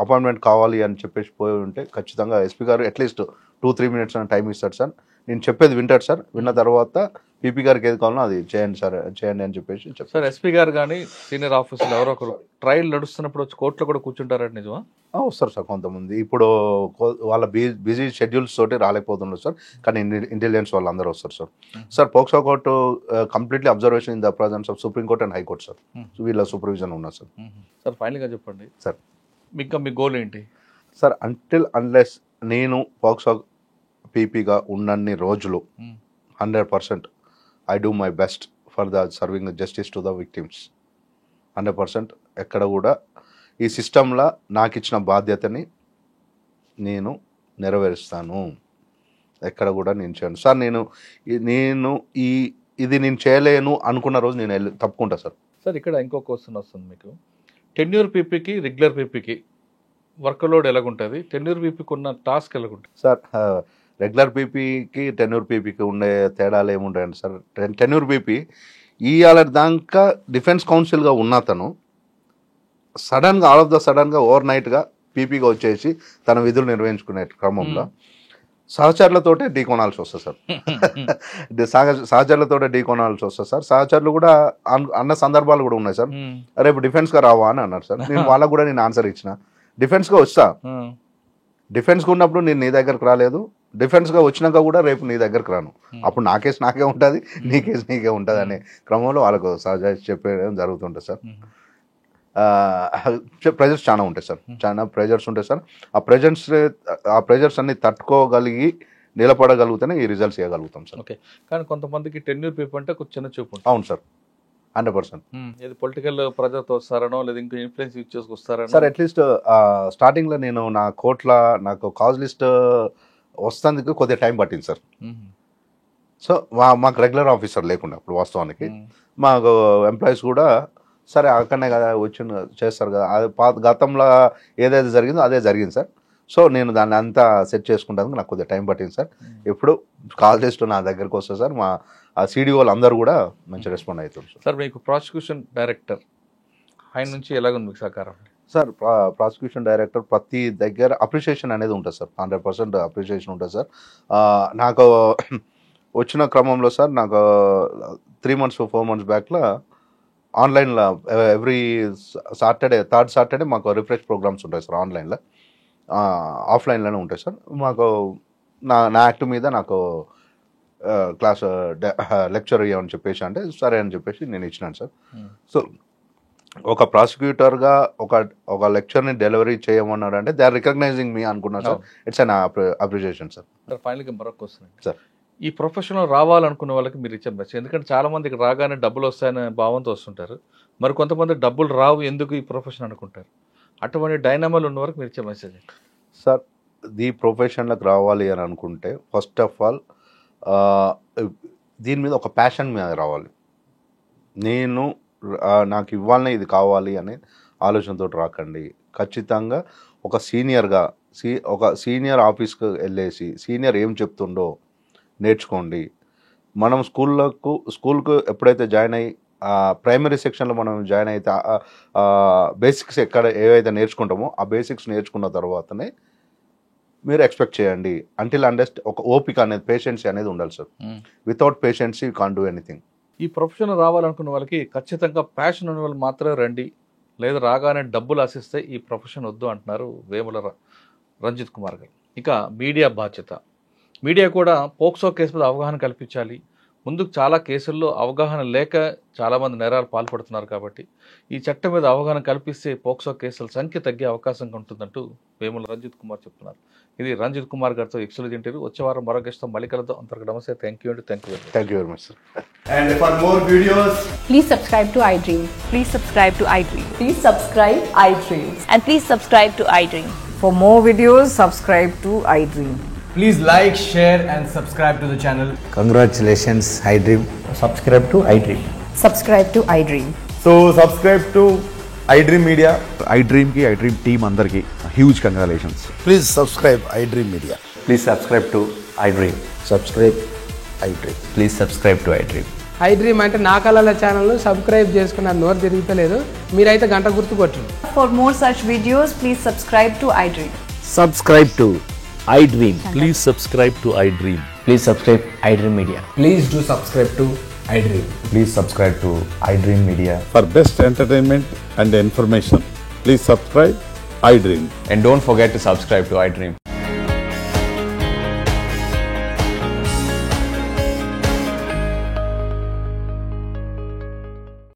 [SPEAKER 3] అపాయింట్మెంట్ కావాలి అని చెప్పేసి పోయి ఉంటే ఖచ్చితంగా ఎస్పీ గారు అట్లీస్ట్ 2-3 minutes టైం ఇస్తాడు సార్. నేను చెప్పేది వింటాడు సార్. విన్న తర్వాత పీపీ గారికి ఏది కావాలో అది చేయండి సార్, చేయండి అని చెప్పేసి చెప్తారు
[SPEAKER 2] సార్. ఎస్పీ గారు కానీ సీనియర్ ఆఫీసర్లు ఎవరో ఒకరు ట్రయల్ నడుస్తున్నప్పుడు వచ్చి కోర్టులో కూడా కూర్చుంటారంటే నిజమా?
[SPEAKER 3] వస్తారు సార్ కొంతమంది. ఇప్పుడు వాళ్ళ బిజీ షెడ్యూల్స్ తోటి రాలేకపోతున్నారు సార్, కానీ ఇంటెలిజెన్స్ వాళ్ళు అందరూ వస్తారు sir. Sir POCSO court completely observation in the presence of supreme court and high court sir. వీళ్ళ సూపర్విజన్ ఉన్నారు సార్.
[SPEAKER 2] సార్ ఫైనల్గా చెప్పండి
[SPEAKER 3] సార్,
[SPEAKER 2] ఇంకా మీ గోల్ ఏంటి
[SPEAKER 3] సార్? అన్లెస్ నేను పోక్సో పీపీగా ఉన్నన్ని రోజులు 100% I do my best for the serving the justice to the victims. 100% ఎక్కడ కూడా ఈ సిస్టంలో నాకు ఇచ్చిన బాధ్యతని నేను నెరవేరుస్తాను. ఎక్కడ కూడా నేను చేయను సార్. నేను ఇది నేను చేయలేను అనుకున్న రోజు నేను తప్పుకుంటా సార్.
[SPEAKER 2] సార్ ఇక్కడ ఇంకో క్వశ్చన్ వస్తుంది మీకు. టెన్యూర్ పీపీకి రెగ్యులర్ పీపీకి వర్క్ లోడ్ ఎలాగుంటుంది? టెన్యూర్ పీపీకి ఉన్న టాస్క్ ఎలాగుంటుంది?
[SPEAKER 3] సార్ రెగ్యులర్ పీపీకి టెన్యూర్ పీపీకి ఉండే తేడాలు ఏముంటాయండి సార్? టెన్యూర్ పీపీ ఇవాళ దాకా డిఫెన్స్ కౌన్సిల్గా ఉన్న తను సడన్గా ఆల్ ఆఫ్ ద సడన్గా ఓవర్ నైట్గా పీపీగా వచ్చేసి తన విధులు నిర్వహించుకునే క్రమంలో సహచరులతోటే ఢీకొనాల్సి వస్తుంది సార్. సహచరులతోటే ఢీకొనాల్సి వస్తుంది సార్. సహచరులు కూడా అన్న సందర్భాలు కూడా ఉన్నాయి సార్. రేపు డిఫెన్స్గా రావా అని అన్నారు సార్. నేను వాళ్ళకు కూడా నేను ఆన్సర్ ఇచ్చిన, డిఫెన్స్గా వస్తా. డిఫెన్స్గా ఉన్నప్పుడు నేను నీ దగ్గరకు రాలేదు, డిఫెన్స్గా వచ్చినాక కూడా రేపు నీ దగ్గరకు రాను. అప్పుడు నా కేసు నాకే ఉంటుంది, నీ కేసు నీకే ఉంటుంది అనే క్రమంలో వాళ్ళకు సహజ చెప్పడం జరుగుతుంటుంది సార్. ప్రెజర్స్ చాలా ఉంటాయి సార్, చాలా ప్రెజర్స్ ఉంటాయి సార్. ఆ ప్రెజర్స్ అన్ని తట్టుకోగలిగి నిలబడగలిగితేనే ఈ రిజల్ట్స్ ఇవ్వగలుగుతాం సార్.
[SPEAKER 2] ఓకే, కానీ కొంతమందికి టెన్యూర్ పీపుల్ అంటే కొంచెం చిన్న చూపు.
[SPEAKER 3] అవును సార్, 100%.
[SPEAKER 2] ఇది పొలిటికల్ ప్రెజర్తో వస్తారనో లేదా ఇంకా ఇన్ఫ్లుయెన్స్ యూజ్ చేసుకొస్తారనో
[SPEAKER 3] సార్. అట్లీస్ట్ స్టార్టింగ్లో నేను నా కోర్టులో నాకు కాజ్ లిస్ట్ వస్తేందుకు కొద్దిగా టైం పట్టింది సార్. సో మాకు రెగ్యులర్ ఆఫీసర్ లేకుండా అప్పుడు వాస్తవానికి మాకు ఎంప్లాయీస్ కూడా సరే అక్కడనే కదా వచ్చి చేస్తారు కదా, అది గతంలో ఏదైతే జరిగిందో అదే జరిగింది సార్. సో నేను దాన్ని అంతా సెట్ చేసుకుంటాను, నాకు కొద్దిగా టైం పట్టింది సార్. ఎప్పుడు కాల్ చేస్తూ నా దగ్గరకు వస్తుంది సార్. మా సిడిఓలు అందరూ కూడా మంచి రెస్పాండ్ అవుతుంది సార్.
[SPEAKER 2] సార్ మీకు ప్రాసిక్యూషన్ డైరెక్టర్ ఆయన నుంచి ఎలాగుంది మీకు సహకారం?
[SPEAKER 3] సార్ ప్రాసిక్యూషన్ డైరెక్టర్ ప్రతి దగ్గర అప్రిషియేషన్ అనేది ఉంటుంది సార్. 100% అప్రిషియేషన్ ఉంటుంది సార్. నాకు వచ్చిన క్రమంలో సార్ నాకు 3 months 4 months బ్యాక్లో ఆన్లైన్లో ఎవ్రీ సాటర్డే, థర్డ్ సాటర్డే మాకు రిఫ్రెష్ ప్రోగ్రామ్స్ ఉంటాయి సార్. ఆన్లైన్లో, ఆఫ్లైన్లోనే ఉంటాయి సార్. మాకు నా యాక్ట్ మీద నాకు క్లాస్ లెక్చర్ ఇవ్వమని చెప్పేసి అంటే సరే అని చెప్పేసి నేను ఇచ్చినాను సార్. సో ఒక ప్రాసిక్యూటర్గా ఒక లెక్చర్ని డెలివరీ చేయమన్నాడు అంటే దే ఆర్ రికగ్నైజింగ్ మీ అనుకున్నాను sir. It's an appreciation sir.
[SPEAKER 2] ఫైనల్గా మరొక క్వశ్చన్
[SPEAKER 3] సార్,
[SPEAKER 2] ఈ ప్రొఫెషన్లో రావాలనుకున్న వాళ్ళకి మీరు ఇచ్చే మెసేజ్, ఎందుకంటే చాలా మందికి రాగానే డబ్బులు వస్తాయనే భావంతో వస్తుంటారు, మరి కొంతమంది డబ్బులు రావు ఎందుకు ఈ ప్రొఫెషన్ అనుకుంటారు. అటువంటి డైనమాలు ఉన్న వరకు మీరు ఇచ్చే మెసేజ్?
[SPEAKER 3] సార్, ఈ ప్రొఫెషన్లకు రావాలి అని అనుకుంటే ఫస్ట్ ఆఫ్ ఆల్ దీని మీద ఒక ప్యాషన్ మీద రావాలి. నాకు ఇవ్వాలనే ఇది కావాలి అనే ఆలోచనతో రాకండి. ఖచ్చితంగా ఒక సీనియర్గా ఒక సీనియర్ ఆఫీస్కి వెళ్ళేసి సీనియర్ ఏం చెప్తుండో నేర్చుకోండి. మనం స్కూల్కు ఎప్పుడైతే జాయిన్ అయ్యి ప్రైమరీ సెక్షన్లో మనం జాయిన్ అయితే బేసిక్స్ ఏవైతే నేర్చుకుంటామో ఆ బేసిక్స్ నేర్చుకున్న తర్వాతనే మీరు ఎక్స్పెక్ట్ చేయండి. ఒక ఓపిక అనేది, పేషెన్సీ అనేది ఉండాలి sir. Without patiency you can't do anything.
[SPEAKER 2] ఈ ప్రొఫెషన్ రావాలనుకున్న వాళ్ళకి ఖచ్చితంగా ప్యాషన్ ఉన్న వాళ్ళు మాత్రమే రండి, లేదా రాగానే డబ్బులు ఆశిస్తే ఈ ప్రొఫెషన్ వద్దు అంటున్నారు వేముల రంజిత్ కుమార్ గారు. ఇక మీడియా బాధ్యత. మీడియా కూడా పోక్సో కేసు మీద అవగాహన కల్పించాలి. ముందుకు చాలా కేసుల్లో అవగాహన లేక చాలామంది నేరాలు పాల్పడుతున్నారు. కాబట్టి ఈ చట్టం మీద అవగాహన కల్పిస్తే పోక్సో కేసుల సంఖ్య తగ్గే అవకాశం ఉంటుందంటూ వేముల రంజిత్ కుమార్ చెప్తున్నారు. ఇది రంజిత్ కుమార్ గారితో ఎక్స్క్లూజివ్ ఇంటర్వ్యూ. వచ్చే వారం మరో గెస్ట్తో మళ్ళీ కలుద్దాం. అంతవరకు నమస్తే. Thank you very much sir.
[SPEAKER 4] And for more videos,
[SPEAKER 5] please subscribe to iDream.
[SPEAKER 6] Please subscribe to iDream.
[SPEAKER 5] Please subscribe iDream.
[SPEAKER 6] And please subscribe to iDream.
[SPEAKER 7] For more videos, subscribe to iDream.
[SPEAKER 4] please like, share and subscribe to the channel.
[SPEAKER 8] Congratulations, iDream.
[SPEAKER 4] Subscribe to iDream.
[SPEAKER 5] Subscribe to iDream.
[SPEAKER 4] So subscribe to iDream Media.
[SPEAKER 9] iDream ki iDream team andarki huge congratulations.
[SPEAKER 8] Please subscribe iDream Media.
[SPEAKER 10] Please subscribe to iDream.
[SPEAKER 8] Subscribe iDream.
[SPEAKER 10] Please subscribe to iDream.
[SPEAKER 11] iDream అంటే నా కళల channel subscribe చేసుకున్న నోరు తిరుగుతలేదు. మీరైతే గంట గుర్తు కొట్టండి.
[SPEAKER 5] For more such videos, please subscribe to iDream.
[SPEAKER 8] Subscribe to iDream.
[SPEAKER 10] Please subscribe to iDream. Please subscribe iDream Media.
[SPEAKER 4] Please do subscribe to iDream.
[SPEAKER 9] Please subscribe to iDream Media.
[SPEAKER 12] For best entertainment and information, please subscribe iDream.
[SPEAKER 10] And don't forget to subscribe to iDream.